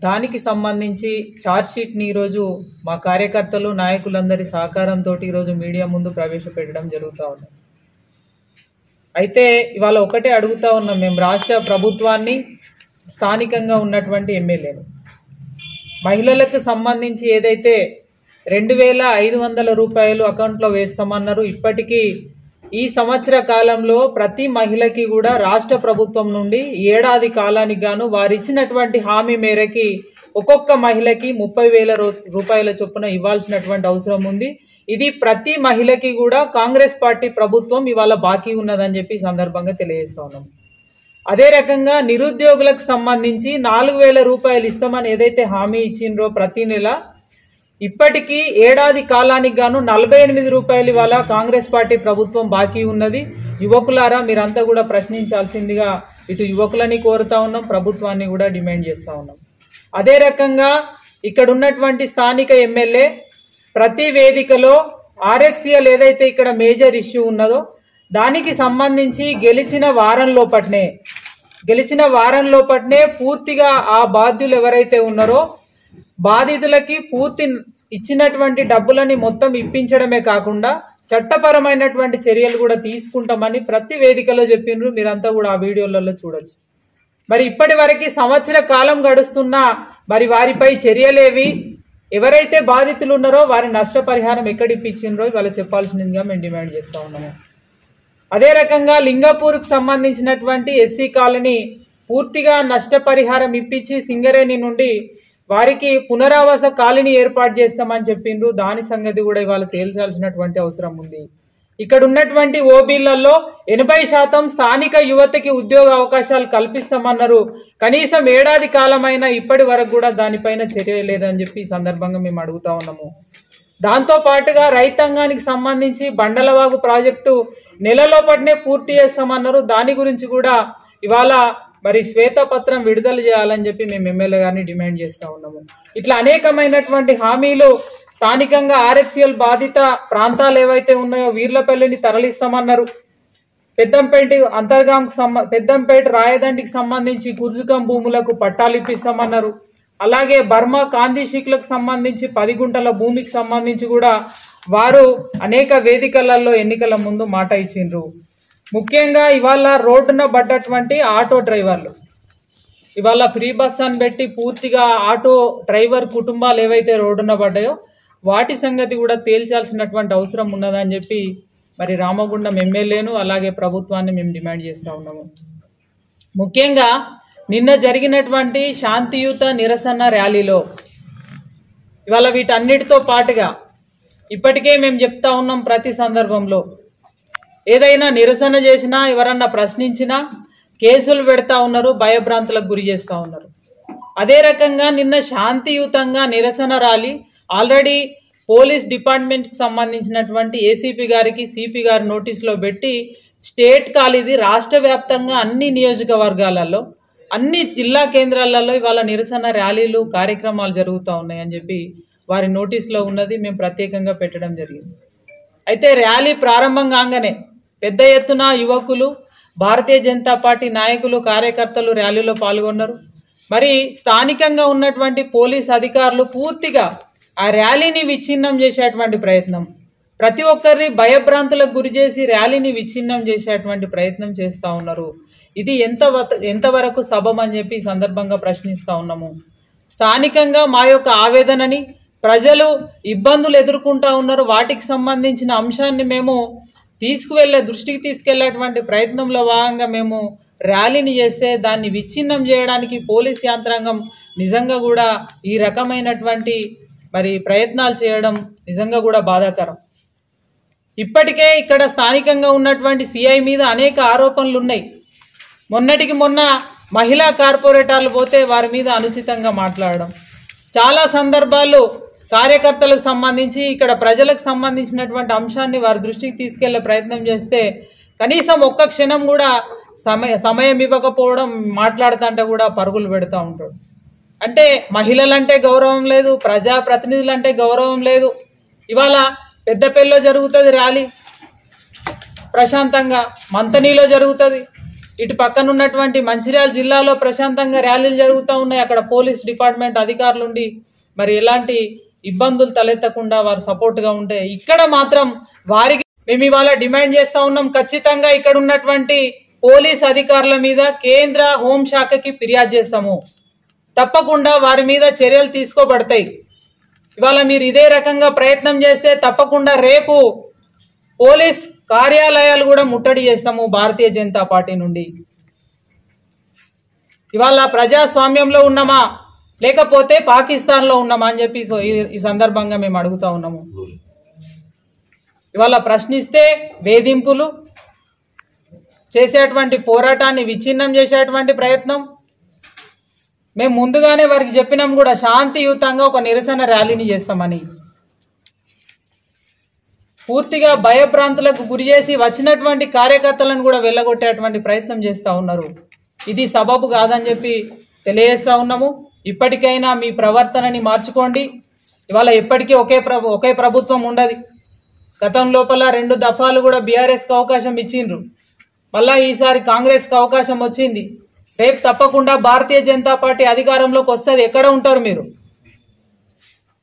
దానికి సంబంధించి ఛార్జ్షీట్ని ఈరోజు మా కార్యకర్తలు, నాయకులందరి సహకారంతో ఈరోజు మీడియా ముందు ప్రవేశపెట్టడం జరుగుతూ ఉంది. అయితే ఇవాళ ఒకటే అడుగుతూ ఉన్నాం మేము రాష్ట్ర ప్రభుత్వాన్ని, స్థానికంగా ఉన్నటువంటి ఎమ్మెల్యేలు, మహిళలకు సంబంధించి ఏదైతే 2,500 రూపాయలు అకౌంట్లో వేస్తామన్నారు, ఇప్పటికీ ఈ సంవత్సర కాలంలో ప్రతి మహిళకి కూడా రాష్ట్ర ప్రభుత్వం నుండి ఏడాది కాలానికి గాను వారు ఇచ్చినటువంటి హామీ మేరకి ఒక్కొక్క మహిళకి 30,000 రూపాయల చొప్పున ఇవ్వాల్సినటువంటి అవసరం ఉంది. ఇది ప్రతి మహిళకి కూడా కాంగ్రెస్ పార్టీ ప్రభుత్వం ఇవాళ బాకీ ఉన్నదని చెప్పి సందర్భంగా తెలియజేస్తా ఉన్నాం. అదే రకంగా నిరుద్యోగులకు సంబంధించి 4,000 రూపాయలు ఇస్తామని ఏదైతే హామీ ఇచ్చిండ్రో ప్రతి నెల, ఇప్పటికీ ఏడాది కాలానికి గాను 48 రూపాయలు ఇవాళ కాంగ్రెస్ పార్టీ ప్రభుత్వం బాకీ ఉన్నది. యువకులారా మీరంతా కూడా ప్రశ్నించాల్సిందిగా ఇటు యువకులని కోరుతా ఉన్నాం, ప్రభుత్వాన్ని కూడా డిమాండ్ చేస్తూ ఉన్నాం. అదే రకంగా ఇక్కడ ఉన్నటువంటి స్థానిక ఎమ్మెల్యే ప్రతి వేదికలో ఆర్ఎఫ్సిఎల్ ఏదైతే ఇక్కడ మేజర్ ఇష్యూ ఉన్నదో దానికి సంబంధించి గెలిచిన వారం లోపట్నే పూర్తిగా ఆ బాధ్యులు ఎవరైతే ఉన్నారో బాధితులకి పూర్తి ఇచ్చినటువంటి డబ్బులని మొత్తం ఇప్పించడమే కాకుండా చట్టపరమైనటువంటి చర్యలు కూడా తీసుకుంటామని ప్రతి వేదికలో చెప్పిండ్రు. మీరంతా కూడా ఆ వీడియోలలో చూడొచ్చు. మరి ఇప్పటి వరకు సంవత్సర కాలం గడుస్తున్నా మరి వారిపై చర్యలేవి, ఎవరైతే బాధితులు ఉన్నారో వారి నష్టపరిహారం ఎక్కడ ఇప్పించిండ్రో వాళ్ళు చెప్పాల్సిందిగా మేము డిమాండ్ చేస్తూ ఉన్నాము. అదే రకంగా లింగపూర్కు సంబంధించినటువంటి ఎస్సీ కాలనీ పూర్తిగా నష్టపరిహారం ఇప్పించి సింగరేణి నుండి వారికి పునరావాస కాలనీ ఏర్పాటు చేస్తామని చెప్పిండ్రు. దాని సంగతి కూడా ఇవాళ తేల్చాల్సినటువంటి అవసరం ఉంది. ఇక్కడ ఉన్నటువంటి ఓబీలలో 80% స్థానిక యువతకి ఉద్యోగ అవకాశాలు కల్పిస్తామన్నారు. కనీసం ఏడాది కాలమైనా ఇప్పటి వరకు కూడా దానిపైన చర్య లేదని చెప్పి ఈ సందర్భంగా మేము అడుగుతా ఉన్నాము. దాంతో పాటుగా రైతాంగానికి సంబంధించి బండలవాగు ప్రాజెక్టు నెలలోపటినే పూర్తి చేస్తామన్నారు. దాని గురించి కూడా ఇవాళ మరి శ్వేతపత్రం విడుదల చేయాలని చెప్పి మేము ఎమ్మెల్యే గారిని డిమాండ్ చేస్తూ ఉన్నాము. ఇట్లా అనేకమైనటువంటి హామీలు స్థానికంగా ఆర్ఎఫ్సిఎల్ బాధిత ప్రాంతాలు ఏవైతే ఉన్నాయో వీర్లపల్లిని తరలిస్తామన్నారు. పెద్దంపేట రాయదండికి సంబంధించి గుర్జుకం భూములకు పట్టాలు ఇప్పిస్తామన్నారు. అలాగే బర్మా కాందిశీకులకు సంబంధించి 10 గుంటల భూమికి సంబంధించి కూడా వారు అనేక వేదికలలో ఎన్నికల ముందు మాట ఇచ్చిండ్రు. ముఖ్యంగా ఇవాళ రోడ్డున పడ్డటువంటి ఆటో డ్రైవర్లు ఇవాళ ఫ్రీ బస్ అని పెట్టి పూర్తిగా ఆటో డ్రైవర్ కుటుంబాలు ఏవైతే రోడ్డున పడ్డాయో వాటి సంగతి కూడా తేల్చాల్సినటువంటి అవసరం ఉన్నదని చెప్పి మరి రామగుండం ఎమ్మెల్యేను అలాగే ప్రభుత్వాన్ని మేము డిమాండ్ చేస్తూ ఉన్నాము. ముఖ్యంగా నిన్న జరిగినటువంటి శాంతియుత నిరసన ర్యాలీలో ఇవాళ వీటన్నిటితో పాటుగా ఇప్పటికే మేము చెప్తా ఉన్నాం, ప్రతి సందర్భంలో ఏదైనా నిరసన చేసినా ఎవరన్నా ప్రశ్నించినా కేసులు పెడతా ఉన్నారు, భయభ్రాంతులకు గురి చేస్తూ ఉన్నారు. అదే రకంగా నిన్న శాంతియుతంగా నిరసన ర్యాలీ ఆల్రెడీ పోలీస్ డిపార్ట్మెంట్కి సంబంధించినటువంటి ఏసీపీ గారికి సిపి గారి నోటీసులో పెట్టి స్టేట్ కాలిది రాష్ట్ర వ్యాప్తంగా అన్ని నియోజకవర్గాలలో అన్ని జిల్లా కేంద్రాలలో ఇవాళ నిరసన ర్యాలీలు కార్యక్రమాలు జరుగుతూ ఉన్నాయని చెప్పి వారి నోటీసులో ఉన్నది మేము ప్రత్యేకంగా పెట్టడం జరిగింది. అయితే ర్యాలీ ప్రారంభం కాగానే పెద్ద ఎత్తున యువకులు, భారతీయ జనతా పార్టీ నాయకులు, కార్యకర్తలు ర్యాలీలో పాల్గొన్నారు. మరి స్థానికంగా ఉన్నటువంటి పోలీస్ అధికారులు పూర్తిగా ఆ ర్యాలీని విచ్ఛిన్నం చేసేటువంటి ప్రయత్నం, ప్రతి ఒక్కరిని భయభ్రాంతులకు గురి చేసి ర్యాలీని విచ్ఛిన్నం చేసేటువంటి ప్రయత్నం చేస్తూ ఉన్నారు. ఇది ఎంతవరకు సబబ్ అని చెప్పి ఈ సందర్భంగా ప్రశ్నిస్తూ ఉన్నాము. స్థానికంగా మా యొక్క ఆవేదనని ప్రజలు ఇబ్బందులు ఎదుర్కొంటూ ఉన్నారు, వాటికి సంబంధించిన అంశాన్ని మేము దృష్టికి తీసుకెళ్లేటువంటి ప్రయత్నంలో భాగంగా మేము ర్యాలీని చేస్తే దాన్ని విచ్ఛిన్నం చేయడానికి పోలీస్ యంత్రాంగం నిజంగా కూడా ఈ రకమైనటువంటి మరి ప్రయత్నాలు చేయడం నిజంగా కూడా బాధాకరం. ఇప్పటికే ఇక్కడ స్థానికంగా ఉన్నటువంటి సిఐ మీద అనేక ఆరోపణలు ఉన్నాయి. మొన్నటికి మొన్న మహిళా కార్పొరేటర్లు పోతే వారి మీద అనుచితంగా మాట్లాడడం, చాలా సందర్భాల్లో కార్యకర్తలకు సంబంధించి ఇక్కడ ప్రజలకు సంబంధించినటువంటి అంశాన్ని వారి దృష్టికి తీసుకెళ్లే ప్రయత్నం చేస్తే కనీసం ఒక్క క్షణం కూడా సమయం ఇవ్వకపోవడం, మాట్లాడుతుంటే కూడా పరుగులు పెడతా ఉంటాడు. అంటే మహిళలంటే గౌరవం లేదు, ప్రజాప్రతినిధులంటే గౌరవం లేదు. ఇవాళ పెద్దపల్లిలో జరుగుతుంది ర్యాలీ ప్రశాంతంగా, మంతనీలో జరుగుతుంది, ఇటు పక్కన ఉన్నటువంటి మంచిర్యాల జిల్లాలో ప్రశాంతంగా ర్యాలీలు జరుగుతూ ఉన్నాయి. అక్కడ పోలీస్ డిపార్ట్మెంట్ అధికారులు ఉండి మరి ఎలాంటి ఇబ్బందులు తలెత్తకుండా వారు సపోర్ట్గా ఉంటే, ఇక్కడ మాత్రం వారికి మేము ఇవాళ డిమాండ్ చేస్తూ ఉన్నాం, ఖచ్చితంగా ఇక్కడ ఉన్నటువంటి పోలీస్ అధికారుల మీద కేంద్ర హోంశాఖకి ఫిర్యాదు చేస్తాము, తప్పకుండా వారి మీద చర్యలు తీసుకోబడతాయి. ఇవాళ మీరు ఇదే రకంగా ప్రయత్నం చేస్తే తప్పకుండా రేపు పోలీస్ కార్యాలయాలు కూడా ముట్టడి చేస్తాము భారతీయ జనతా పార్టీ నుండి. ఇవాళ ప్రజాస్వామ్యంలో ఉన్నామా, లేకపోతే పాకిస్తాన్లో ఉన్నామా అని చెప్పి ఈ సందర్భంగా మేము అడుగుతా ఉన్నాము. ఇవాళ ప్రశ్నిస్తే వేధింపులు చేసేటువంటి పోరాటాన్ని విచ్ఛిన్నం చేసేటువంటి ప్రయత్నం. మేము ముందుగానే వారికి చెప్పినాం కూడా శాంతియుతంగా ఒక నిరసన ర్యాలీని చేస్తామని. పూర్తిగా భయభ్రాంతులకు గురి చేసి వచ్చినటువంటి కార్యకర్తలను కూడా వెళ్ళగొట్టేటువంటి ప్రయత్నం చేస్తూ ఉన్నారు. ఇది సబబు కాదని చెప్పి తెలియజేస్తూ ఉన్నాము. ఇప్పటికైనా మీ ప్రవర్తనని మార్చుకోండి. ఇవాళ ఎప్పటికీ ఒకే ప్రభుత్వం ఉండదు. గతం లోపల 2 దఫాలు కూడా బీఆర్ఎస్కి అవకాశం ఇచ్చిండ్రు. మళ్ళా ఈసారి కాంగ్రెస్కి అవకాశం వచ్చింది. రేపు తప్పకుండా భారతీయ జనతా పార్టీ అధికారంలోకి వస్తుంది. ఎక్కడ ఉంటారు మీరు?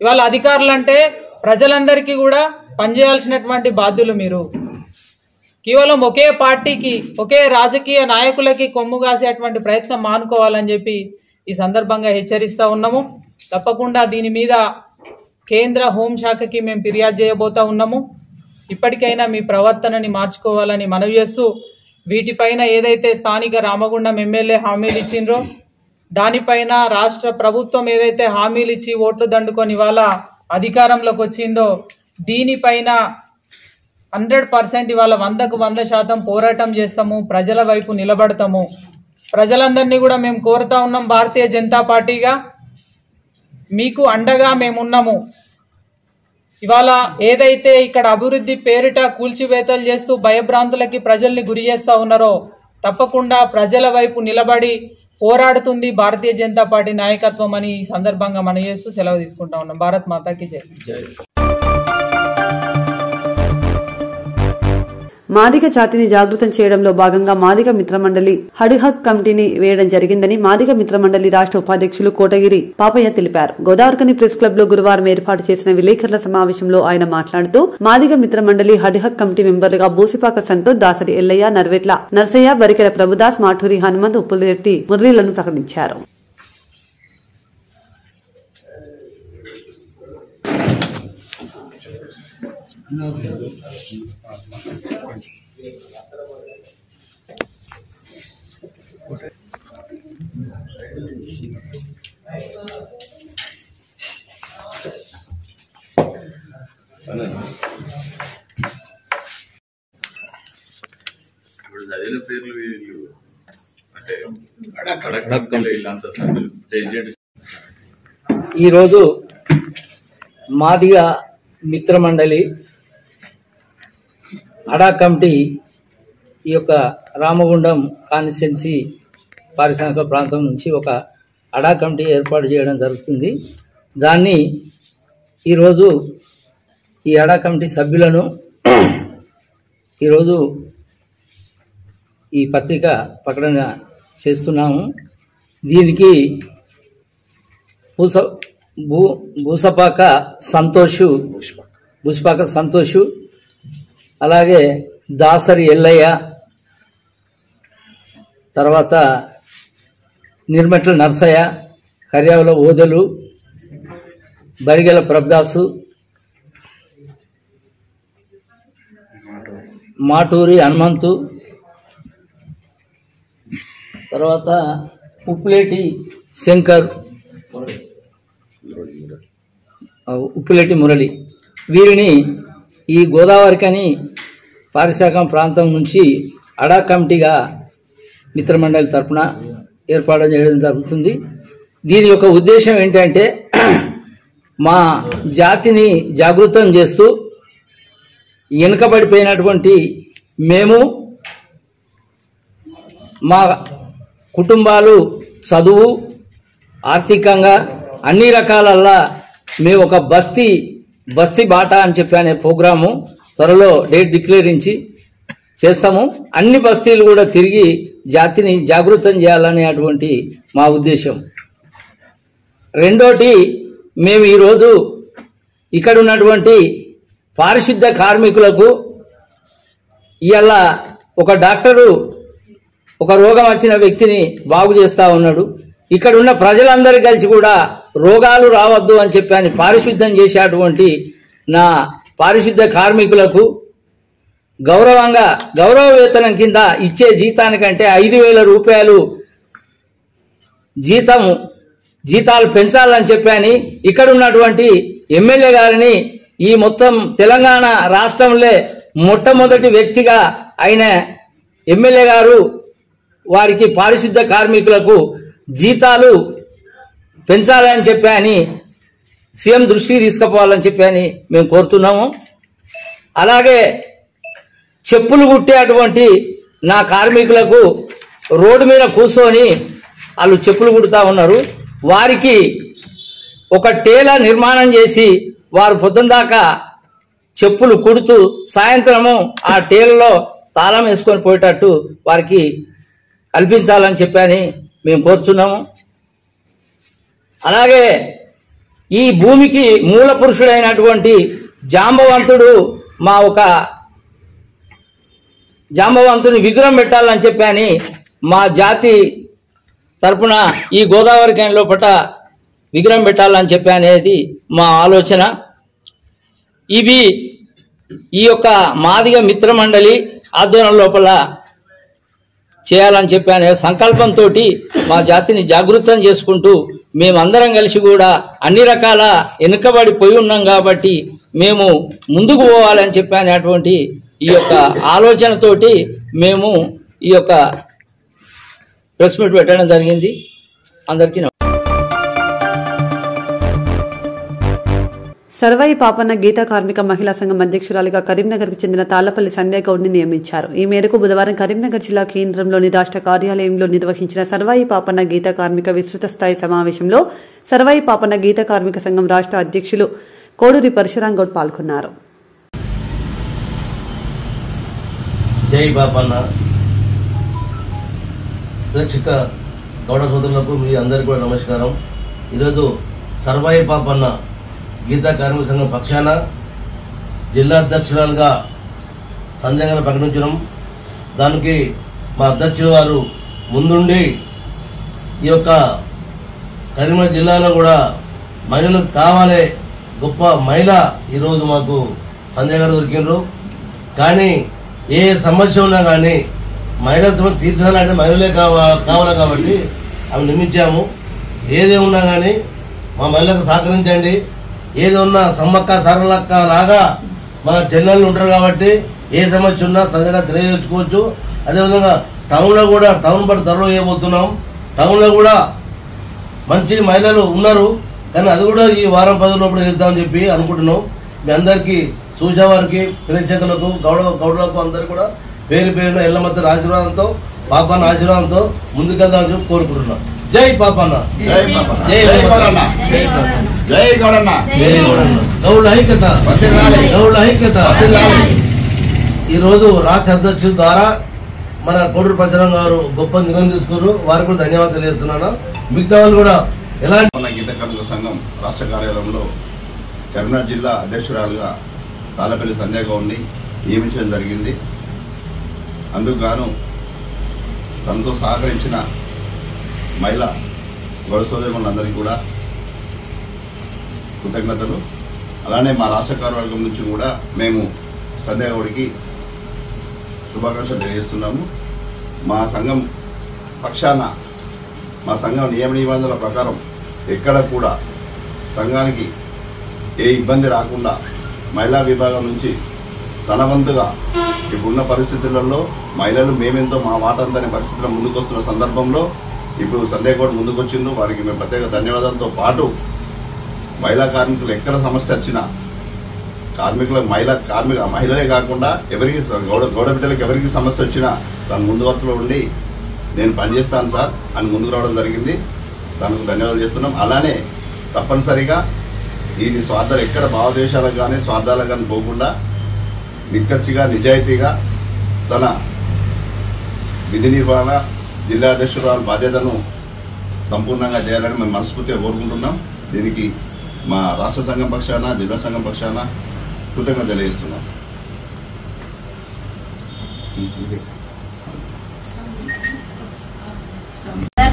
ఇవాళ అధికారులు అంటే ప్రజలందరికీ కూడా పనిచేయాల్సినటువంటి బాధ్యులు మీరు. కేవలం ఒకే పార్టీకి ఒకే రాజకీయ నాయకులకి కొమ్ము కాసేటువంటి ప్రయత్నం మానుకోవాలని చెప్పి ఈ సందర్భంగా హెచ్చరిస్తూ ఉన్నాము. తప్పకుండా దీని మీద కేంద్ర హోంశాఖకి మేము ఫిర్యాదు చేయబోతా ఉన్నాము. ఇప్పటికైనా మీ ప్రవర్తనని మార్చుకోవాలని మనవి చేస్తూ వీటిపైన ఏదైతే స్థానిక రామగుండం ఎమ్మెల్యే హామీలు ఇచ్చిండ్రో దానిపైన రాష్ట్ర ప్రభుత్వం ఏదైతే హామీలు ఇచ్చి ఓట్లు దండుకొని ఇవాళ అధికారంలోకి వచ్చిందో దీనిపైన 100% ఇవాళ 100కు 100% పోరాటం చేస్తాము. ప్రజల వైపు నిలబడతాము. ప్రజలందరినీ కూడా మేము కోరుతా ఉన్నాం. భారతీయ జనతా పార్టీగా మీకు అండగా మేమున్నాము. ఇవాళ ఏదైతే ఇక్కడ అభివృద్ధి పేరిట కూల్చివేతలు చేస్తూ భయభ్రాంతులకి ప్రజల్ని గురి చేస్తూ ఉన్నారో తప్పకుండా ప్రజల వైపు నిలబడి పోరాడుతుంది భారతీయ జనతా పార్టీ నాయకత్వం అని ఈ సందర్భంగా మనం చేస్తూ సెలవు తీసుకుంటా ఉన్నాం. భారత్ మాతాకి జై. మాదిగ జాతిని జాగృతం చేయడంలో భాగంగా మాదిగ మిత్రమండలి హడిహక్ కమిటీని వేయడం జరిగిందని మాదిగ మిత్రమండలి రాష్ట్ర ఉపాధ్యక్షులు కోటగిరి పాపయ్య తెలిపారు. గోదావరికని ప్రెస్ క్లబ్ లో గురువారం ఏర్పాటు చేసిన విలేకరుల సమావేశంలో ఆయన మాట్లాడుతూ మాదిగ మిత్రమండలి హడిహక్ కమిటీ మెంబర్లుగా బూసిపాక సంతోష్, దాసరి ఎల్లయ్య, నర్వెట్ల నర్సయ్య, వరికెల ప్రభుదాస్, మాటూరి హనుమంత్, ఉప్పులరెడ్డి మురళీలను ప్రకటించారు. ఈరోజు మాదిగ మిత్రమండలి అడా కమిటీ ఈ యొక్క రామగుండం కాన్స్టిట్యున్సీ పారిశ్రామిక ప్రాంతం నుంచి ఒక అడా కమిటీ ఏర్పాటు చేయడం జరుగుతుంది. దాన్ని ఈరోజు ఈ అడా కమిటీ సభ్యులను ఈరోజు ఈ పత్రిక ప్రకటన చేస్తున్నాము. దీనికి బూసపాక సంతోషు, అలాగే దాసరి ఎల్లయ్య, తర్వాత నిర్మెట్ల నర్సయ్య, కర్యావుల ఓదలు, బరిగెల ప్రభుదాసు, మాటూరి హనుమంతు, తర్వాత ఉప్పులేటి శంకర్, ఉప్పులేటి మురళి, వీరిని ఈ గోదావరికని పారిశ్రామిక ప్రాంతం నుంచి అడా కమిటీగా మిత్రమండలి తరఫున ఏర్పాటు చేయడం జరుగుతుంది. దీని యొక్క ఉద్దేశం ఏంటంటే మా జాతిని జాగృతం చేస్తూ వెనుకబడిపోయినటువంటి మేము, మా కుటుంబాలు చదువు, ఆర్థికంగా అన్ని రకాలల్లా మేము ఒక బస్తీ బాట అని చెప్పి అనే ప్రోగ్రాము త్వరలో డేట్ డిక్లేరించి చేస్తాము. అన్ని బస్తీలు కూడా తిరిగి జాతిని జాగృతం చేయాలనేటువంటి మా ఉద్దేశం. రెండోటి, మేము ఈరోజు ఇక్కడ ఉన్నటువంటి పారిశుద్ధ కార్మికులకు ఇవాళ ఒక డాక్టరు ఒక రోగం వచ్చిన వ్యక్తిని బాగు చేస్తూ ఉన్నాడు. ఇక్కడ ఉన్న ప్రజలందరూ కలిసి కూడా రోగాలు రావద్దు అని చెప్పి అని పారిశుద్ధం చేసేటువంటి నా పారిశుద్ధ కార్మికులకు గౌరవ వేతనం కింద ఇచ్చే జీతానికంటే 5,000 రూపాయలు జీతము జీతాలు పెంచాలని చెప్పని ఇక్కడ ఉన్నటువంటి ఎమ్మెల్యే గారిని ఈ మొత్తం తెలంగాణ రాష్ట్రంలో మొట్టమొదటి వ్యక్తిగా ఆయన ఎమ్మెల్యే గారు వారికి పారిశుద్ధ కార్మికులకు జీతాలు పెంచాలని చెప్పని సీఎం దృష్టికి తీసుకుపోవాలని చెప్పని మేము కోరుతున్నాము. అలాగే చెప్పులు కుట్టేటువంటి నా కార్మికులకు రోడ్డు మీద కూర్చొని వాళ్ళు చెప్పులు కుడుతూ ఉన్నారు. వారికి ఒక టేల నిర్మాణం చేసి వారు పొద్దున్న దాకా చెప్పులు కుడుతూ సాయంత్రము ఆ టేలలో తాళం వేసుకొని పోయేటట్టు వారికి కల్పించాలని చెప్పని మేము కోరుతున్నాము. అలాగే ఈ భూమికి మూల పురుషుడైనటువంటి జాంబవంతుడు జాంబవంతుని విగ్రహం పెట్టాలని చెప్పని మా జాతి తరపున ఈ గోదావరి ఖని లోపల విగ్రహం పెట్టాలని చెప్పి అనేది మా ఆలోచన. ఇవి ఈ యొక్క మాదిగ మిత్రమండలి ఆధ్వర్యం లోపల చేయాలని చెప్పి అనే సంకల్పంతో మా జాతిని జాగృతం చేసుకుంటూ మేమందరం కలిసి కూడా అన్ని రకాల వెనుకబడిపోయి ఉన్నాం కాబట్టి మేము ముందుకు పోవాలని చెప్పి అనేటువంటి ఈ యొక్క ఆలోచనతోటి మేము ఈ యొక్క ప్రెస్ మీట్ పెట్టడం జరిగింది. అందరికీ సర్వాయి పాపన్న గీతా కార్మిక మహిళా సంఘం అధ్యక్షురాలిగా కరీంనగర్కు చెందిన తాళ్లపల్లి సంధ్యాగౌడ్ని నియమించారు. ఈ మేరకు బుధవారం కరీంనగర్ జిల్లా కేంద్రంలోని రాష్ట్ర కార్యాలయంలో నిర్వహించిన సర్వాయి పాపన్న గీతా కార్మిక విస్తృత స్థాయి సమావేశంలో సర్వాయి పాపన్న గీతా కార్మిక సంఘం రాష్ట్ర అధ్యక్షులు కోడూరి పరశురాం గౌడ్ పాల్గొన్నారు. జై పాపన్న ప్రేక్షక గౌడ సోదరులకు మీ అందరికీ కూడా నమస్కారం. ఈరోజు సర్వాయి పాపన్న గీతా కార్మిక సంఘం పక్షాన జిల్లా అధ్యక్షురాలుగా సందేహాలు ప్రకటించడం, దానికి మా అధ్యక్షులు వారు ముందుండి ఈ యొక్క కరీంనగర్ జిల్లాలో కూడా మహిళలకు కావాలే గొప్ప మహిళ ఈరోజు మాకు సంజయ్ గారు దొరికినారు. కానీ ఏ సమస్య ఉన్నా కానీ మహిళా సమస్య తీర్చాలంటే మహిళలే కావాలి కాబట్టి అవి నియమించాము. ఏదే ఉన్నా కానీ మా మహిళలకు సహకరించండి. ఏది ఉన్నా సమ్మక్క సరళక్క లాగా మా చెల్లెళ్ళు ఉంటారు కాబట్టి ఏ సమస్య ఉన్నా సంజయ్ తెలియజేసుకోవచ్చు. అదేవిధంగా టౌన్లో కూడా టౌన్ బట్టి త్వరలో చేయబోతున్నాం. టౌన్లో కూడా మంచి మహిళలు ఉన్నారు, కానీ అది కూడా ఈ వారం 10 లోపల చేద్దామని చెప్పి అనుకుంటున్నాం. మీ అందరికీ చూసేవారికి ప్రేక్షకులకు గౌడలకు అందరికీ కూడా పేరు పేరున ఎల్లమత్త ఆశీర్వాదంతో పాపన్న ఆశీర్వాదంతో ముందుకెళ్దామని చెప్పి కోరుకుంటున్నాం. జై పాపన్న, జై పాపన్న, జై గౌడన్న, జై గౌడన్న, గౌడ ఐక్యత, గౌడ ఐక్యత. ఈరోజు రాష్ట్ర అధ్యక్షుల ద్వారా మన కోడూరు ప్రచారం గారు గొప్ప నిర్ణయం తీసుకున్నారు. వారికి కూడా ధన్యవాదాలు తెలియజేస్తున్నాను. మిగతా వాళ్ళు కూడా ఎలాంటి మన గీతా కార్మిక సంఘం రాష్ట్ర కార్యాలయంలో కరీంనగర్ జిల్లా అధ్యక్షురాలుగా తాళ్లపల్లి సంధ్యా గౌడ్ని నియమించడం జరిగింది. అందుకు గాను తనతో సహకరించిన మహిళా గౌడ సోదరులందరికీ కూడా కృతజ్ఞతలు. అలానే మా రాష్ట్ర కార్యవర్గం నుంచి కూడా మేము సంధ్యా గౌడ్కి శుభాకాంక్షలు తెలియజేస్తున్నాము. మా సంఘం పక్షాన మా సంఘం నియమ నిబంధనల ప్రకారం ఎక్కడ కూడా సంఘానికి ఏ ఇబ్బంది రాకుండా మహిళా విభాగం నుంచి తన వంతుగా ఇప్పుడున్న పరిస్థితులలో మహిళలు మేమెంతో మా వాటంతనే పరిస్థితుల్లో ముందుకొస్తున్న సందర్భంలో ఇప్పుడు సంధ్యా గౌడ్ ముందుకొచ్చిండు. వారికి మేము ప్రత్యేక ధన్యవాదాలతో పాటు మహిళా కార్మికులు ఎక్కడ సమస్య వచ్చినా మహిళలే కాకుండా ఎవరికి గౌడ బిడ్డలకు ఎవరికి సమస్య వచ్చినా తను ముందు వరుసలో ఉండి నేను పనిచేస్తాను సార్ అని ముందుకు రావడం జరిగింది. దానికి ధన్యవాదాలు చేస్తున్నాం. అలానే తప్పనిసరిగా ఇది స్వార్థాలు ఎక్కడ భావదేశాలకు కానీ స్వార్థాలకు కానీ పోకుండా నిక్కచ్చిగా నిజాయితీగా తన విధి నిర్వహణ జిల్లా అధ్యక్షురాలు బాధ్యతను సంపూర్ణంగా చేయాలని మేము మనస్ఫూర్తిగా కోరుకుంటున్నాం. దీనికి మా రాష్ట్ర సంఘం పక్షాన జిల్లా సంఘం పక్షాన కృతజ్ఞత తెలియజేస్తున్నాం.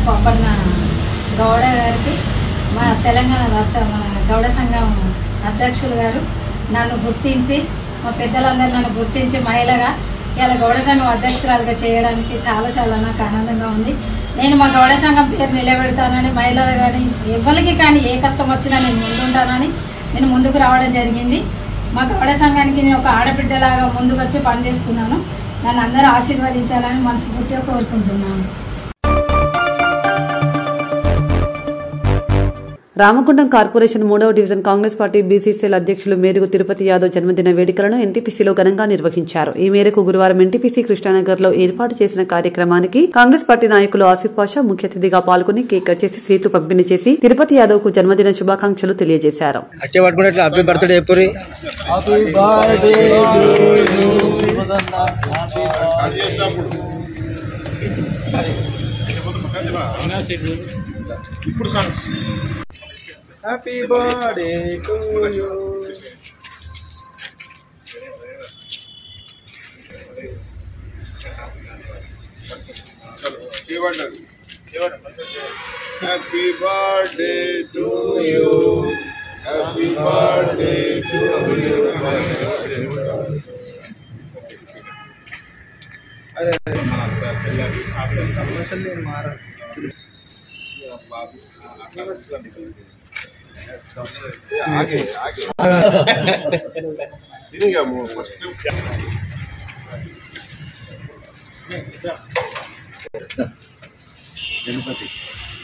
పాపన్న గౌడ గారికి మా తెలంగాణ రాష్ట్ర గౌడ సంఘం అధ్యక్షులు గారు నన్ను గుర్తించి మా పెద్దలందరూ నన్ను గుర్తించి మహిళగా ఇలా గౌడ సంఘం అధ్యక్షురాలుగా చేయడానికి చాలా చాలా నాకు ఆనందంగా ఉంది. నేను మా గౌడ సంఘం పేరు నిలబెడతానని, మహిళలు కానీ ఎవరికి కానీ ఏ కష్టం వచ్చినా నేను ముందుంటానని నేను ముందుకు రావడం జరిగింది. మా గౌడ సంఘానికి నేను ఒక ఆడబిడ్డలాగా ముందుకు వచ్చి పనిచేస్తున్నాను. నన్ను అందరూ ఆశీర్వదించాలని మనస్ఫూర్తిగా కోరుకుంటున్నాను. రామగుండం కార్పొరేషన్ 3వ డివిజన్ కాంగ్రెస్ పార్టీ బీసీసీఎల్ అధ్యక్షులు మేరుగు తిరుపతి యాదవ్ జన్మదిన వేడుకలను ఎన్టీపీసీలో ఘనంగా నిర్వహించారు. ఈ మేరకు గురువారం ఎన్టీపీసీ కృష్ణానగర్లో ఏర్పాటు చేసిన కార్యక్రమానికి కాంగ్రెస్ పార్టీ నాయకులు ఆసిఫ్ పాషా ముఖ్య అతిథిగా పాల్గొని కేక్ కట్ చేసి స్వీట్లు పంపిణీ చేసి తిరుపతి యాదవ్ కు జన్మదిన శుభాకాంక్షలు తెలియజేశారు. ఇప్పుడు songs happy birthday to you happy birthday to you happy birthday to you అరే కమర్షియల్ మారా आगे आगे इनका फस्ट गणपति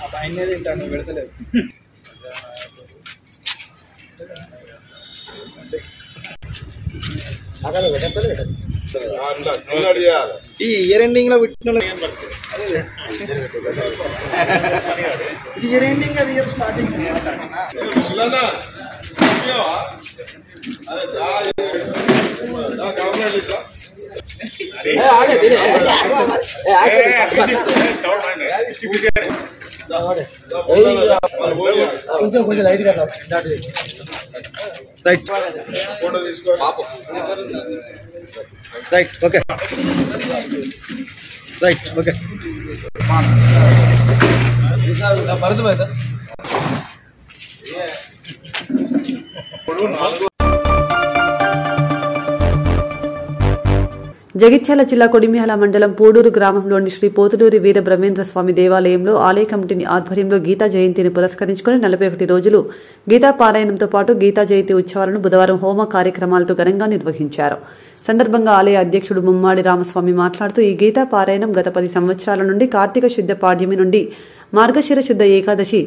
अब आईने తింటాను పెడతలేదు ఆగల పెట్టలేదు ఈ ఇయర్ ఎండింగ్ లో పెట్టిన ఇది ఇయర్ ఎండింగ్ అది ఇయర్ స్టార్టింగ్ కొంచెం కొంచెం లైట్ గా రైట్ ఫోటో తీసుకో right okay right okay Bharat Jagtial జిల్లా కొడిమ్యాల మండలం పూడూరు గ్రామంలోని శ్రీ పోతులూరి వీర బ్రహ్మేంద్ర స్వామి దేవాలయంలో ఆలయ కమిటీ ఆధ్వర్యంలో గీతా జయంతిని పురస్కరించుకుని 41 రోజులు గీతా పారాయణంతో పాటు గీతా జయంతి ఉత్సవాలను బుధవారం హోమ కార్యక్రమాలతో ఘనంగా నిర్వహించారు. సందర్భంగా ఆలయ అధ్యక్షుడు ముమ్మాడి రామస్వామి మాట్లాడుతూ ఈ గీతా పారాయణం గత 10 సంవత్సరాల నుండి కార్తీక శుద్ధ పాడ్యమి నుండి మార్గశిర శుద్ధ ఏకాదశి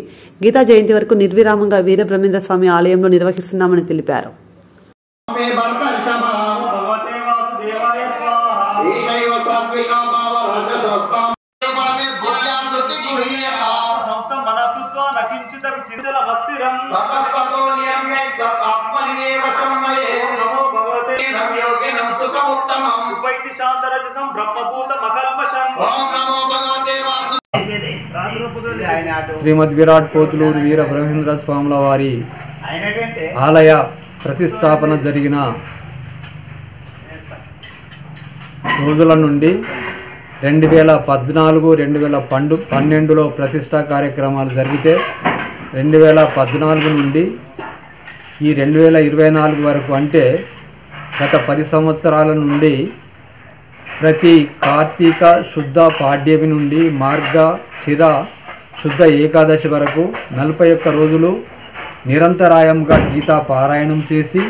గీతా జయంతి వరకు నిర్విరామంగా వీర బ్రహ్మేంద్ర స్వామి ఆలయంలో నిర్వహిస్తున్నామని తెలిపారు. శ్రీమద్ విరాట్ పోతులూరు వీర బ్రహ్మేంద్ర స్వాముల వారి ఆలయ ప్రతిష్టాపన జరిగిన రోజుల నుండి 2014-2012లో ప్రతిష్టా కార్యక్రమాలు జరిగితే 2014 నుండి ఈ 2024 వరకు అంటే గత 10 సంవత్సరాల నుండి ప్రతి కార్తీక శుద్ధ పాడ్యమి నుండి మార్గశిర శుద్ధ ఏకాదశి వరకు 41 రోజులు నిరంతరాయంగా గీతా పారాయణం చేసి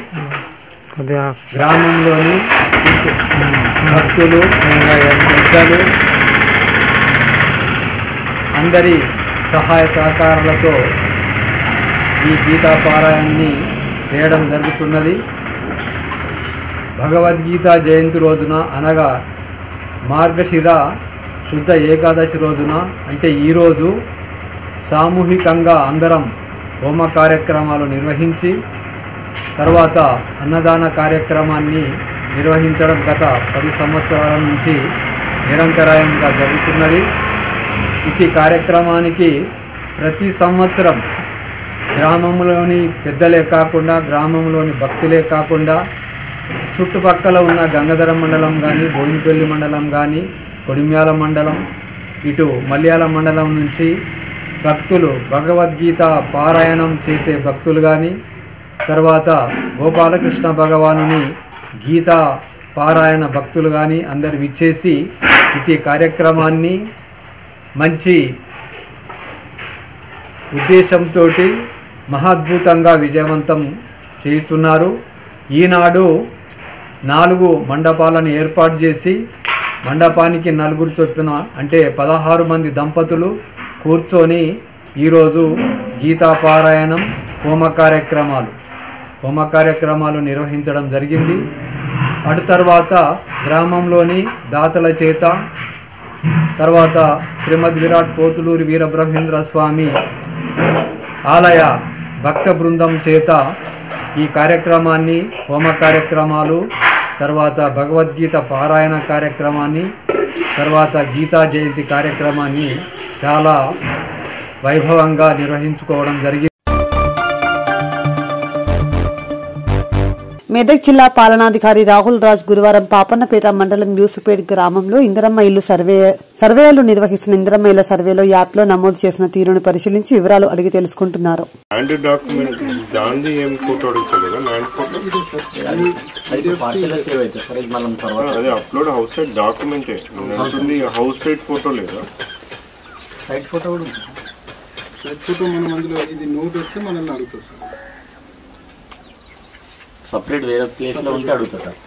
గ్రామంలోని భక్తులు పెద్దలు అందరి సహాయ సహకారాలతో ఈ గీతా పారాయణాన్ని చేయడం జరుగుతున్నది. భగవద్గీత జయంతి రోజున అనగా మార్గశిర శుద్ధ ఏకాదశి రోజున అంటే ఈరోజు సామూహికంగా అందరం హోమ కార్యక్రమాలు నిర్వహించి తర్వాత అన్నదాన కార్యక్రమాన్ని నిర్వహించడం గత 10 సంవత్సరాల నుంచి నిరంతరాయంగా జరుగుతున్నది. ఇటు కార్యక్రమానికి ప్రతి సంవత్సరం గ్రామంలోని పెద్దలే కాకుండా గ్రామంలోని భక్తులే కాకుండా చుట్టుపక్కల ఉన్న గంగాధర మండలం కానీ బోయినపల్లి మండలం కానీ కొడిమ్యాల మండలం ఇటు మల్యాల మండలం నుంచి భక్తులు భగవద్గీత పారాయణం చేసే భక్తులు కానీ తర్వాత గోపాలకృష్ణ భగవానుని గీత పారాయణ భక్తులు కానీ అందరు విచ్చేసి ఇటు కార్యక్రమాన్ని మంచి ఉద్దేశంతో మహాద్భుతంగా విజయవంతం చేస్తున్నారు. ఈనాడు 4 మండపాలను ఏర్పాటు చేసి మండపానికి 4 చొప్పున అంటే 16 మంది దంపతులు కూర్చొని ఈరోజు గీతాపారాయణం హోమ కార్యక్రమాలు నిర్వహించడం జరిగింది. అటు తర్వాత గ్రామంలోని దాతల చేత తర్వాత శ్రీమద్ విరాట్ పోతులూరి వీరబ్రహ్మేంద్ర స్వామి ఆలయ భక్త బృందం చేత ఈ కార్యక్రమాన్ని హోమ కార్యక్రమాలు తర్వాత భగవద్గీత పారాయణ కార్యక్రమాన్ని తర్వాత గీతా జయంతి కార్యక్రమాన్ని చాలా వైభవంగా నిర్వహించుకోవడం జరిగింది. మెదక్ జిల్లా పాలనాధికారి రాహుల్ రాజ్ గురువారం పాపన్నపేట మండలం యూసుపేట్ గ్రామంలో ఇందిరమ్మ ఇల్లు సర్వేలు నిర్వహిస్తున్న ఇందిరమ్మ ఇళ్ల సర్వేలో యాప్లో నమోదు చేసిన తీరును పరిశీలించి వివరాలు అడిగి తెలుసుకుంటున్నారు. సపరేట్ వేరే ప్లేస్లో ఉంటే అడుగుతా సార్.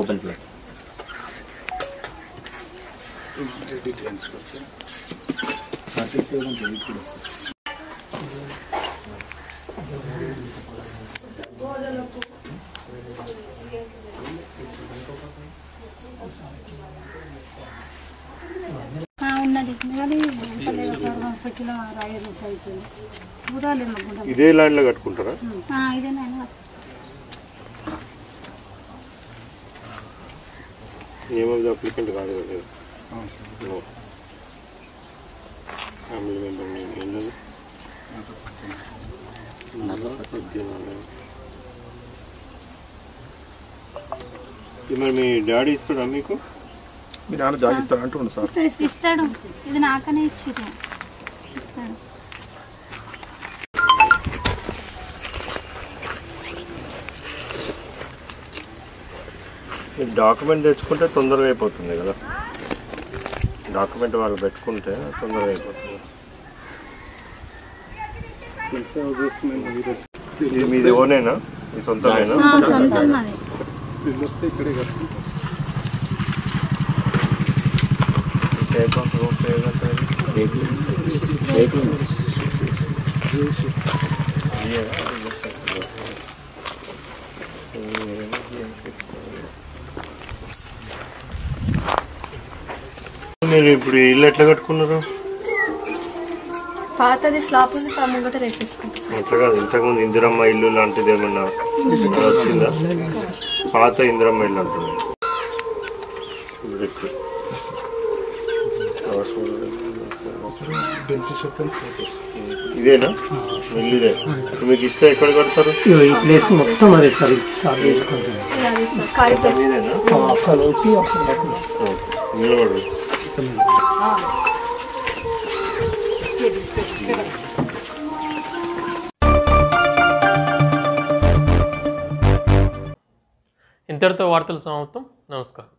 ఓపెన్ ప్లేస్ ఇదే ల్యాండ్ లో కట్టుకుంటారా? నేమ్ ఆఫ్ ద అప్లికెంట్ కాదు కదా, ఫ్యామిలీ మెంబర్ నేమ్ ఏంటది? మరి మీ డాడీ ఇస్తాడా మీకు? మీ నాన్న జాగి ఇస్తాడు అంటుండు సార్. ఇస్తాడు, ఇది నాకనే ఇచ్చిరు. ఇస్తాడు. డాక్యుమెంట్ తెచ్చుకుంటే తొందరగా అయిపోతుంది కదా, డాక్యుమెంట్ వాళ్ళు పెట్టుకుంటే తొందరగా అయిపోతుంది. ఇది మీది ఓనేనా? మీ సొంతమేనా? మీరు ఇప్పుడు ఇల్లు ఎట్లా కట్టుకున్నారు? పాతది స్లాబ్ ఉంది, ముంగట రేపేసుకుంటాం. అట్లా కాదు, ఇంతకుముందు ఇందిరమ్మ ఇల్లు లాంటిది ఏమన్నా వచ్చిందా? పాత ఇందిరమ్మ ఇల్లు అంటుంది. ఇదేనా ఇల్లు? ఇదే మీకు ఇస్తే ఎక్కడ కడతారు? ఈ ప్లేస్ మొత్తం అదే సార్. నిలబడు. ఇంతటితో వార్తలు సమాప్తం. నమస్కారం.